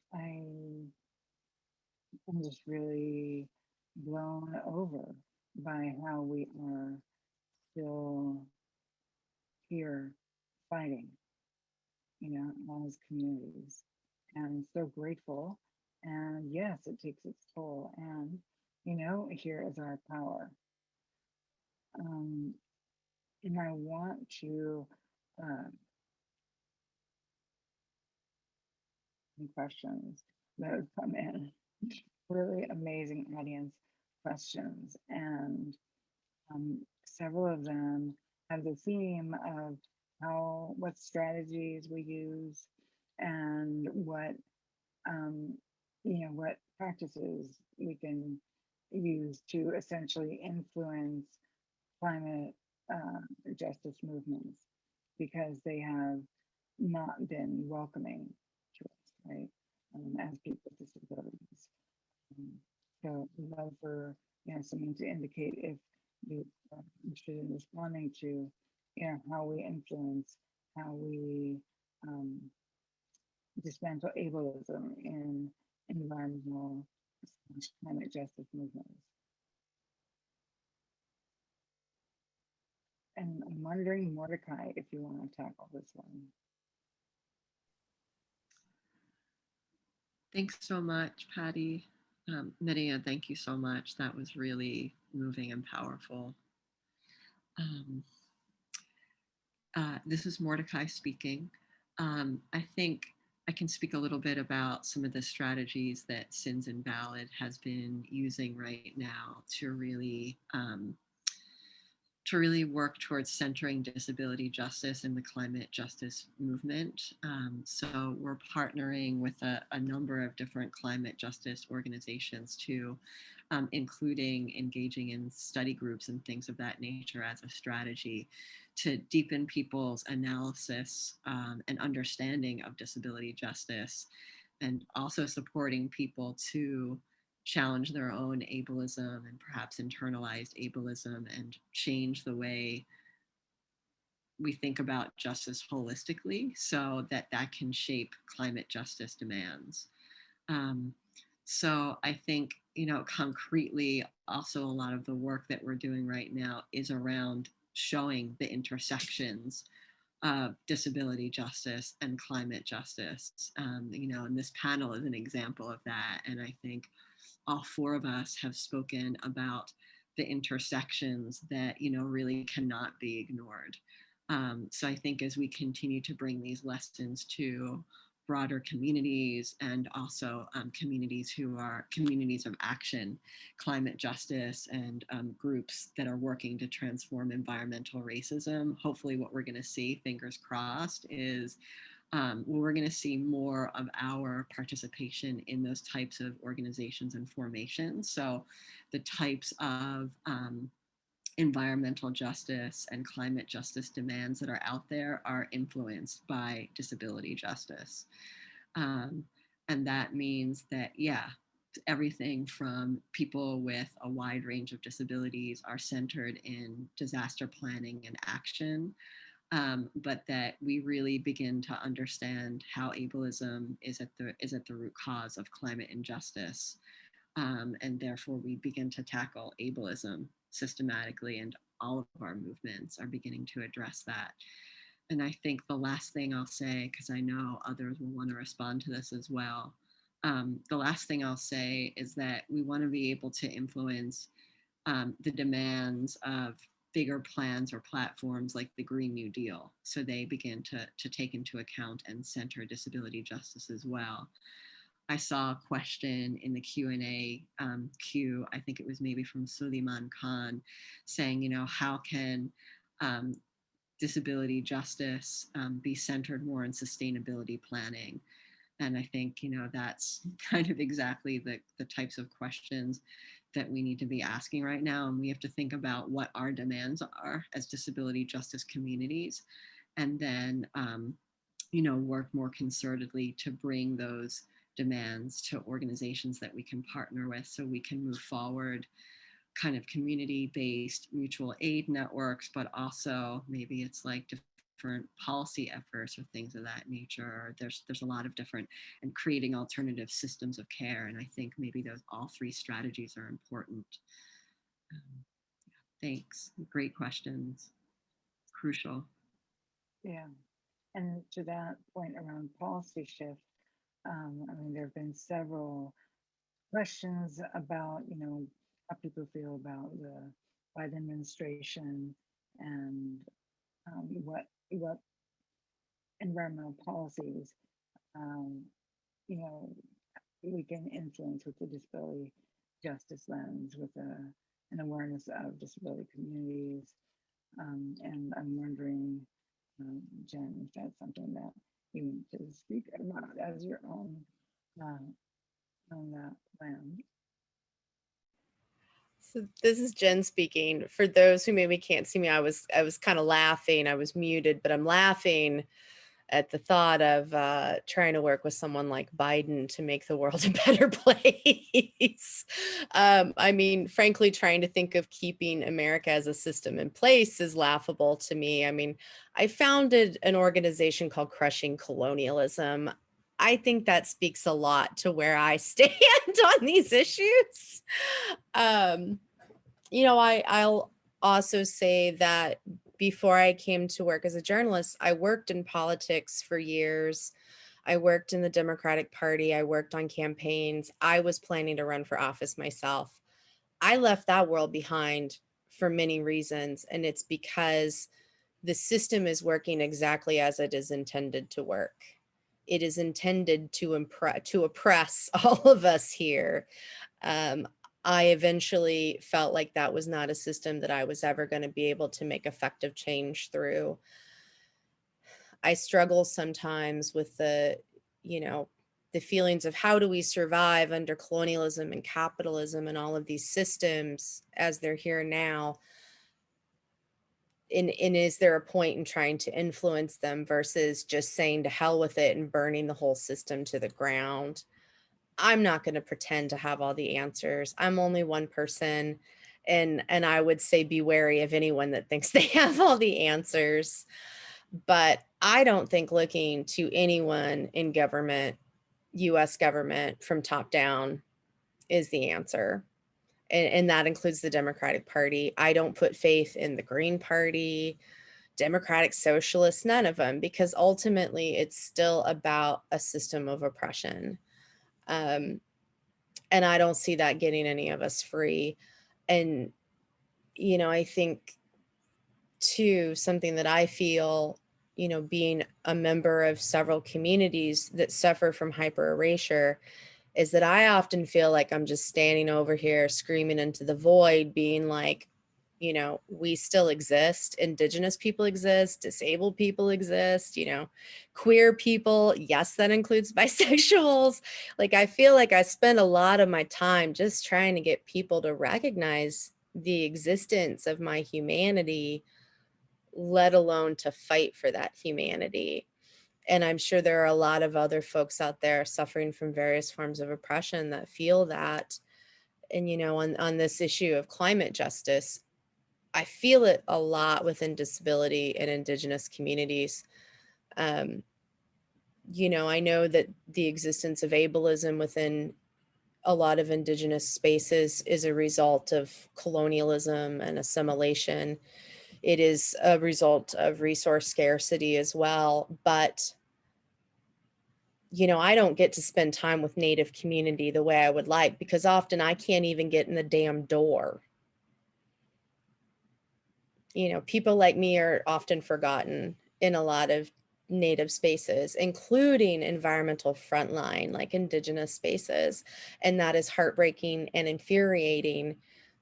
I'm just really blown over by how we are still here fighting, as communities, and so grateful. And yes, it takes its toll. And, here is our power. And I want to questions that have come in. Really amazing audience questions, and several of them have the theme of what strategies we use and what what practices we can use to essentially influence climate justice movements, because they have not been welcoming to us, right? As people with disabilities. So we'd love for someone to indicate if you're interested in responding to how we influence, how we dismantle ableism in environmental climate justice movements. And I'm wondering, Mordecai, if you want to tackle this one. Thanks so much, Patty. Maria, thank you so much. That was really moving and powerful. This is Mordecai speaking. I think I can speak a little bit about some of the strategies that Sins Invalid has been using right now to really work towards centering disability justice in the climate justice movement. So we're partnering with a number of different climate justice organizations too, including engaging in study groups and things of that nature as a strategy to deepen people's analysis and understanding of disability justice, and also supporting people to challenge their own ableism and perhaps internalized ableism, and change the way we think about justice holistically so that can shape climate justice demands. So I think, concretely, also a lot of the work that we're doing right now is around showing the intersections of disability justice and climate justice. And this panel is an example of that. And I think all four of us have spoken about the intersections that, really cannot be ignored. So I think as we continue to bring these lessons to broader communities, and also communities who are communities of action, climate justice, and groups that are working to transform environmental racism, hopefully what we're going to see, fingers crossed, is we're going to see more of our participation in those types of organizations and formations. So the types of environmental justice and climate justice demands that are out there are influenced by disability justice. And that means that, yeah, everything from people with a wide range of disabilities are centered in disaster planning and action, but that we really begin to understand how ableism is at the root cause of climate injustice. And therefore we begin to tackle ableism systematically, and all of our movements are beginning to address that. And I think the last thing I'll say, because I know others will want to respond to this as well, the last thing I'll say is that we want to be able to influence the demands of bigger plans or platforms like the Green New Deal, so they begin to take into account and center disability justice as well. I saw a question in the Q&A queue, I think it was maybe from Suleiman Khan, saying, you know, how can disability justice be centered more in sustainability planning? And I think, you know, that's kind of exactly the types of questions that we need to be asking right now. And we have to think about what our demands are as disability justice communities, and then, you know, work more concertedly to bring those demands to organizations that we can partner with, so we can move forward kind of community-based mutual aid networks, but also maybe it's like different policy efforts or things of that nature. There's a lot of different, and creating alternative systems of care. And I think maybe all three strategies are important. Thanks. Great questions. Crucial. Yeah. And to that point around policy shift, I mean, there have been several questions about, you know, how people feel about the Biden administration and what environmental policies, you know, we can influence with the disability justice lens, with an awareness of disability communities. And I'm wondering, Jen, if that's something that you need to speak about as your own on that plan. So this is Jen speaking. For those who maybe can't see me, I was kind of laughing. I was muted, but I'm laughing at the thought of trying to work with someone like Biden to make the world a better place. I mean, frankly, trying to think of keeping America as a system in place is laughable to me. I mean, I founded an organization called Crushing Colonialism. I think that speaks a lot to where I stand on these issues. You know, I'll also say that before I came to work as a journalist, I worked in politics for years. I worked in the Democratic Party. I worked on campaigns. I was planning to run for office myself. I left that world behind for many reasons, and it's because the system is working exactly as it is intended to work. It is intended to oppress all of us here. I eventually felt like that was not a system that I was ever going to be able to make effective change through. I struggle sometimes with the feelings of how do we survive under colonialism and capitalism and all of these systems as they're here now. And is there a point in trying to influence them versus just saying to hell with it and burning the whole system to the ground? I'm not going to pretend to have all the answers. I'm only one person. And I would say be wary of anyone that thinks they have all the answers. But I don't think looking to anyone in government, US government from top down is the answer. And that includes the Democratic Party. I don't put faith in the Green Party, Democratic Socialists, none of them, because ultimately it's still about a system of oppression. And I don't see that getting any of us free. And, you know, I think too, something that I feel, you know, being a member of several communities that suffer from hyper erasure, is that I often feel like I'm just standing over here screaming into the void, being like, You know, we still exist. Indigenous people exist, disabled people exist, you know, queer people. Yes, that includes bisexuals. Like, I feel like I spend a lot of my time just trying to get people to recognize the existence of my humanity, let alone to fight for that humanity. And I'm sure there are a lot of other folks out there suffering from various forms of oppression that feel that. And, you know, on this issue of climate justice, I feel it a lot within disability and Indigenous communities. You know, I know that the existence of ableism within a lot of Indigenous spaces is a result of colonialism and assimilation. It is a result of resource scarcity as well. But, you know, I don't get to spend time with Native community the way I would like, because often I can't even get in the damn door. You know, people like me are often forgotten in a lot of Native spaces, including environmental frontline, like Indigenous spaces. And that is heartbreaking and infuriating.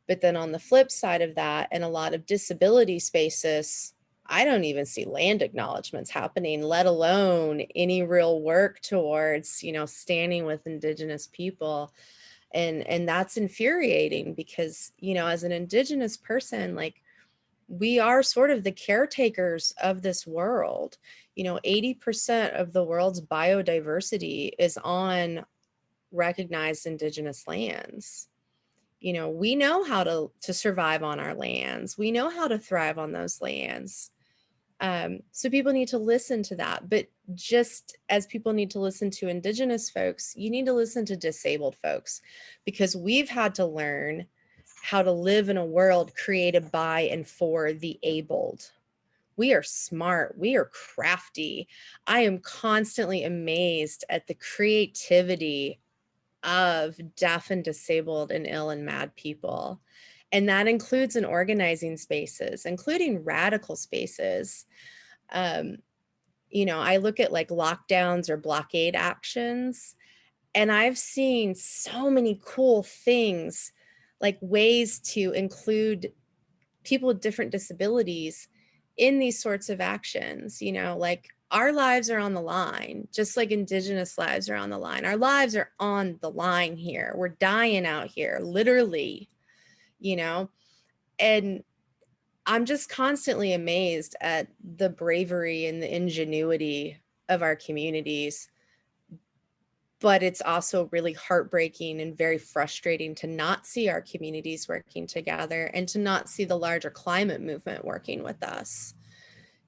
But then on the flip side of that, in a lot of disability spaces, I don't even see land acknowledgements happening, let alone any real work towards, you know, standing with Indigenous people. And that's infuriating because, you know, as an Indigenous person, like, we are sort of the caretakers of this world. You know, 80% of the world's biodiversity is on recognized Indigenous lands. You know, we know how to survive on our lands. We know how to thrive on those lands. So people need to listen to that. But just as people need to listen to Indigenous folks, you need to listen to disabled folks, because we've had to learn how to live in a world created by and for the abled. We are smart. We are crafty. I am constantly amazed at the creativity of deaf and disabled and ill and mad people. And that includes in organizing spaces, including radical spaces. You know, I look at like lockdowns or blockade actions, and I've seen so many cool things, like ways to include people with different disabilities in these sorts of actions. You know, like, our lives are on the line, just like Indigenous lives are on the line. Our lives are on the line here. We're dying out here, literally, you know, and I'm just constantly amazed at the bravery and the ingenuity of our communities. But it's also really heartbreaking and very frustrating to not see our communities working together and to not see the larger climate movement working with us.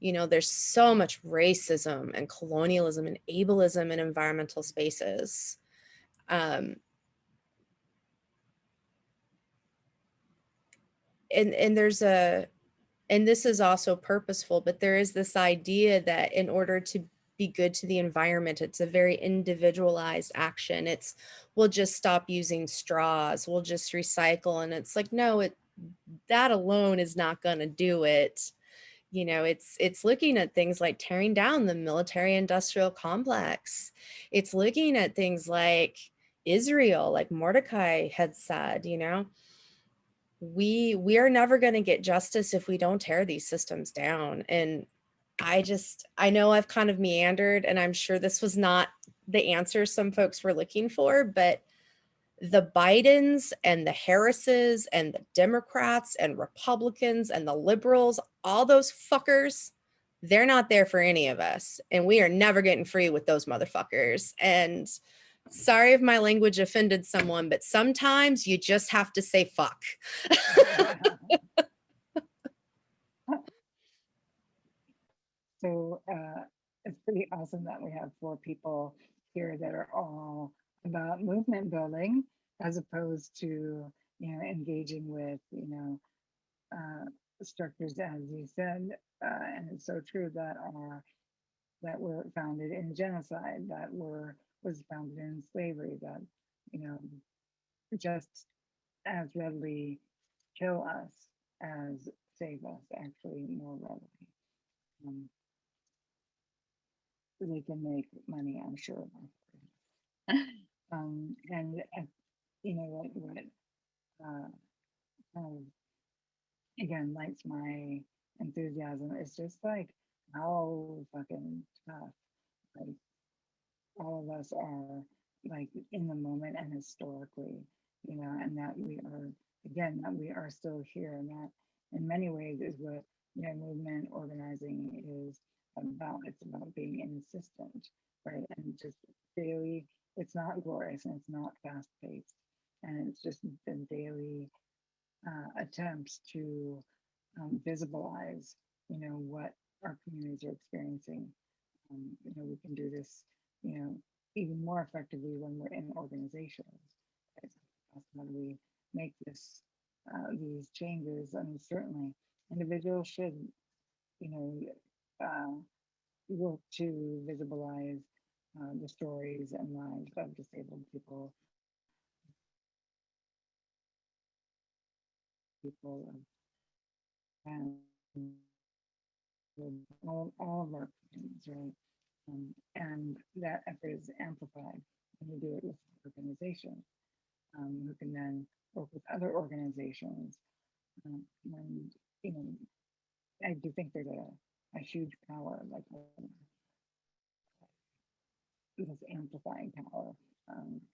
You know, there's so much racism and colonialism and ableism in environmental spaces. And there's and this is also purposeful, but there is this idea that in order to be good to the environment, it's a very individualized action. It's, we'll just stop using straws, we'll just recycle. And it's like, no, that alone is not going to do it. You know, it's looking at things like tearing down the military industrial complex. It's looking at things like Israel, like Mordecai had said, you know, we are never going to get justice if we don't tear these systems down. And I know I've kind of meandered, and I'm sure this was not the answer some folks were looking for, but the Bidens and the Harrises and the Democrats and Republicans and the liberals, all those fuckers, they're not there for any of us. And we are never getting free with those motherfuckers. And sorry if my language offended someone, but sometimes you just have to say fuck. So it's pretty awesome that we have 4 people here that are all about movement building, as opposed to, you know, engaging with, you know, structures, as you said, and it's so true, that were founded in genocide, that was founded in slavery, that, you know, just as readily kill us as save us, actually more readily. They can make money, I'm sure. And you know what kind of again lights my enthusiasm is just like how fucking tough, like all of us are, like in the moment and historically, and that we are, again, that we are still here, and that in many ways is what movement organizing is about. It's about being insistent, right? And just daily, it's not glorious and it's not fast paced, and it's just the daily attempts to visibilize, what our communities are experiencing. We can do this, you know, even more effectively when we're in organizations. Right? So how do we make these changes? I mean, certainly individuals should, you know, uh, work to visibilize the stories and lives of disabled people, and all of our communities, right? And that effort is amplified when you do it with organizations, who can then work with other organizations. And, you know, I do think there's a huge power, like this amplifying power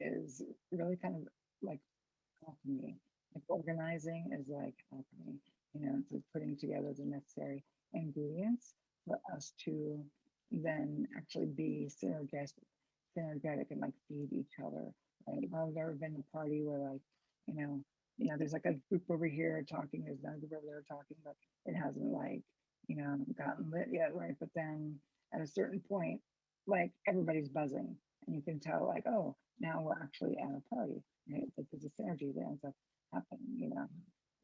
is really kind of like alchemy. Like organizing is like alchemy, it's like putting together the necessary ingredients for us to then actually be synergetic and like feed each other. Right? If I've ever been to a party where like, there's like a group over here talking, there's another group over there talking, but it hasn't like, gotten lit yet, right? But then at a certain point, like everybody's buzzing and you can tell like, oh, now we're actually at a party, right? Like there's a synergy that ends up happening.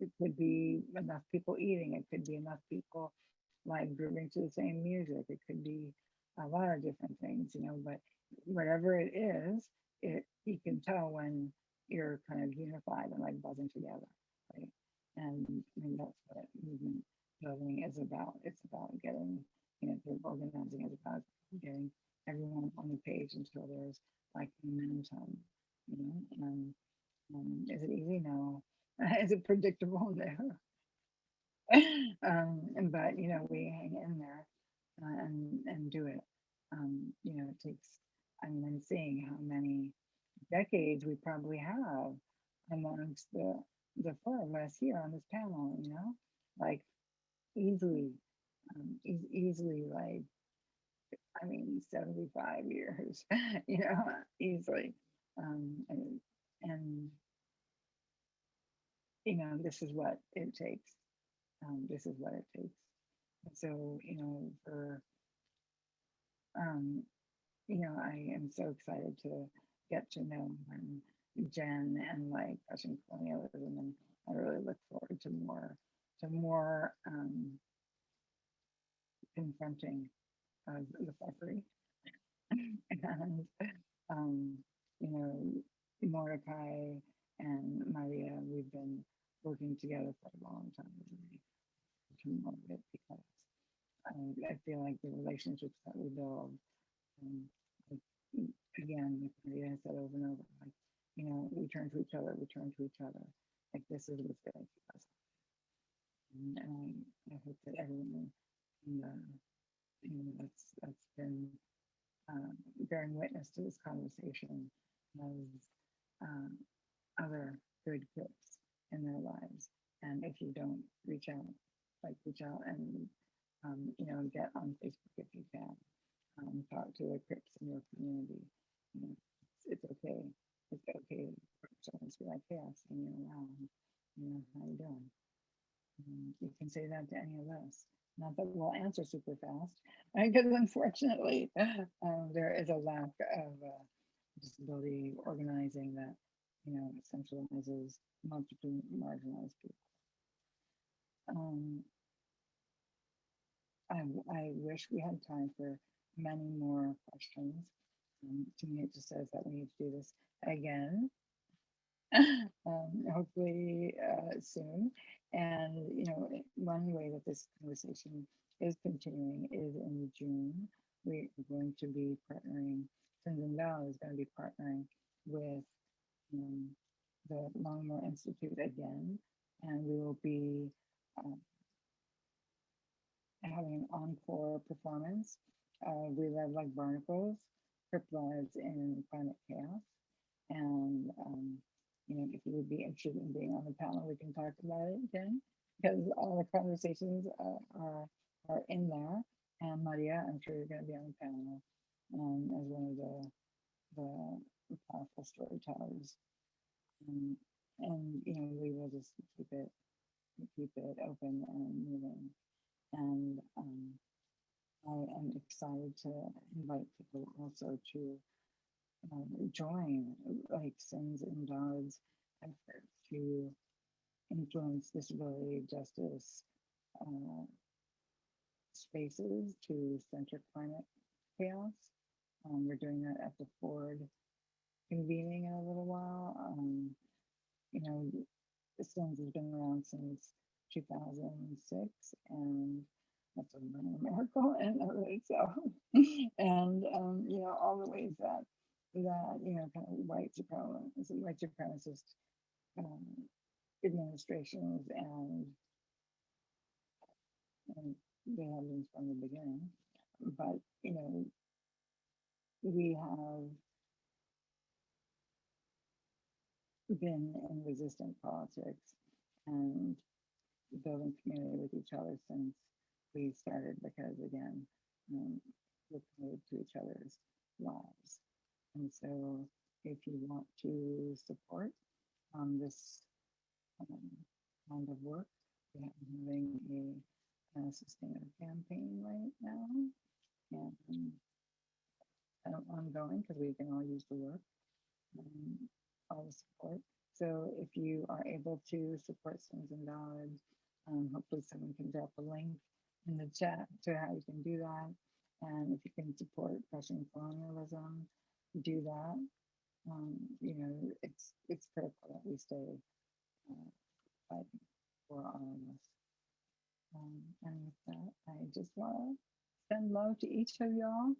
It could be enough people eating, it could be enough people like grooving to the same music, it could be a lot of different things, but whatever it is, you can tell when you're kind of unified and like buzzing together, right? And I mean that's what movement building is about. It's about getting, the organizing is about getting everyone on the page until there's like momentum, and is it easy? No. Is it predictable? No. But we hang in there and do it. It takes. I mean, I'm seeing how many decades we probably have amongst the four of us here on this panel. Like easily, easily like, I mean, 75 years. Easily. And this is what it takes. This is what it takes. And so, for, I am so excited to get to know Jen and like touching colonialism, and I really look forward to more confronting of the fuckery. And you know, Mordecai and Maria, we've been working together for a long time. To promote it because I feel like the relationships that we build, like, again, like Maria has said over and over, like, we turn to each other, we turn to each other. Like this is what's going to keep us. And I hope that everyone, that's been bearing witness to this conversation has other good clips in their lives. And if you don't reach out, reach out and get on Facebook if you can. Talk to the Crips in your community. It's okay. It's okay for someone to be like, hey, I've seen you around. How you doing? You can say that to any of us. Not that we'll answer super fast, because unfortunately, there is a lack of disability organizing that, centralizes multiple marginalized people. I wish we had time for many more questions. To me, it just says that we need to do this again, hopefully soon. And one way that this conversation is continuing is in June. We are going to be partnering. Sins Invalid is going to be partnering with the Longmore Institute again, and we will be having an encore performance. We Live Like Barnacles, Crip Lives in Climate Chaos. And, you know, if you would be interested in being on the panel, we can talk about it, Jen, because all the conversations are in there. And Maria, I'm sure you're going to be on the panel as one of the powerful storytellers. And you know, we will just keep it open and moving. And I am excited to invite people also to join like Sins Invalid's effort to influence disability justice spaces to center climate chaos. We're doing that at the Ford convening in a little while. You know, Sins has been around since 2006, and that's a miracle in of itself. And you know, all the ways that you know, kind of white supremacist administrations and they have been from the beginning. But you know, we have been in resistant politics and building community with each other since we started, because again, we're committed to each other's lives. And so if you want to support this kind of work, we are having a sustainer campaign right now, and ongoing, because we can all use the work, all the support. So if you are able to support Sins Invalid, hopefully someone can drop a link in the chat to how you can do that. And if you can support crushing colonialism, do that. You know, it's critical that we stay fighting for all of us. And with that, I just want to send love to each of y'all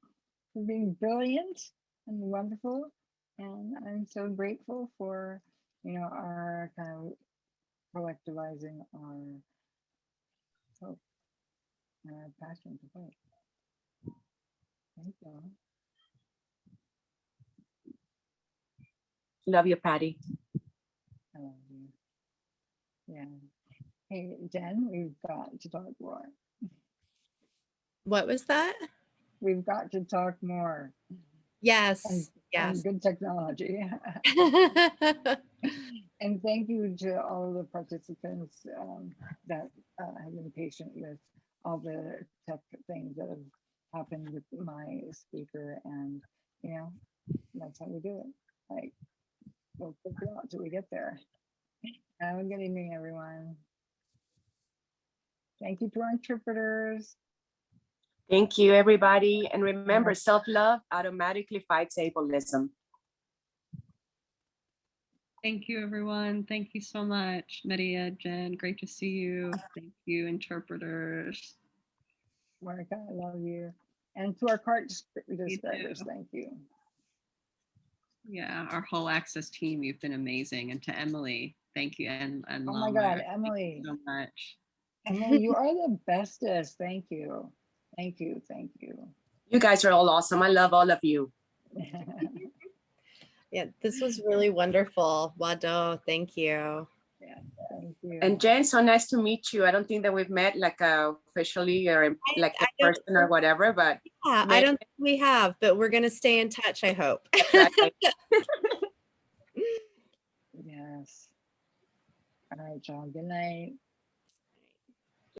for being brilliant and wonderful. And I'm so grateful for, you know, our kind of collectivizing our hope and our passion to fight. Thank you. Love you, Patty. I love you. Yeah. Hey, Jen, we've got to talk more. What was that? We've got to talk more. Yes. And good technology. And thank you to all the participants that have been patient with all the tech things that have happened with my speaker. And, you know, that's how we do it. Like, we'll figure it out until we get there. Have a good evening, everyone. Thank you to our interpreters. Thank you, everybody. And remember, self-love automatically fights ableism. Thank you, everyone. Thank you so much, Maria, Jen. Great to see you. Thank you, interpreters. Monica, I love you. And to our cart describers, thank you. Yeah, our whole Access team, you've been amazing. And to Emily, thank you. And oh my God, Emily. Thank you so much. Emily, you are the bestest. Thank you. Thank you. Thank you. You guys are all awesome. I love all of you. Yeah, this was really wonderful. Wado, thank you. Yeah, thank you. And Jen, so nice to meet you. I don't think that we've met like officially or like in person or whatever, but yeah, I don't think we have, but we're gonna stay in touch, I hope. Yes. All right, y'all. Good night.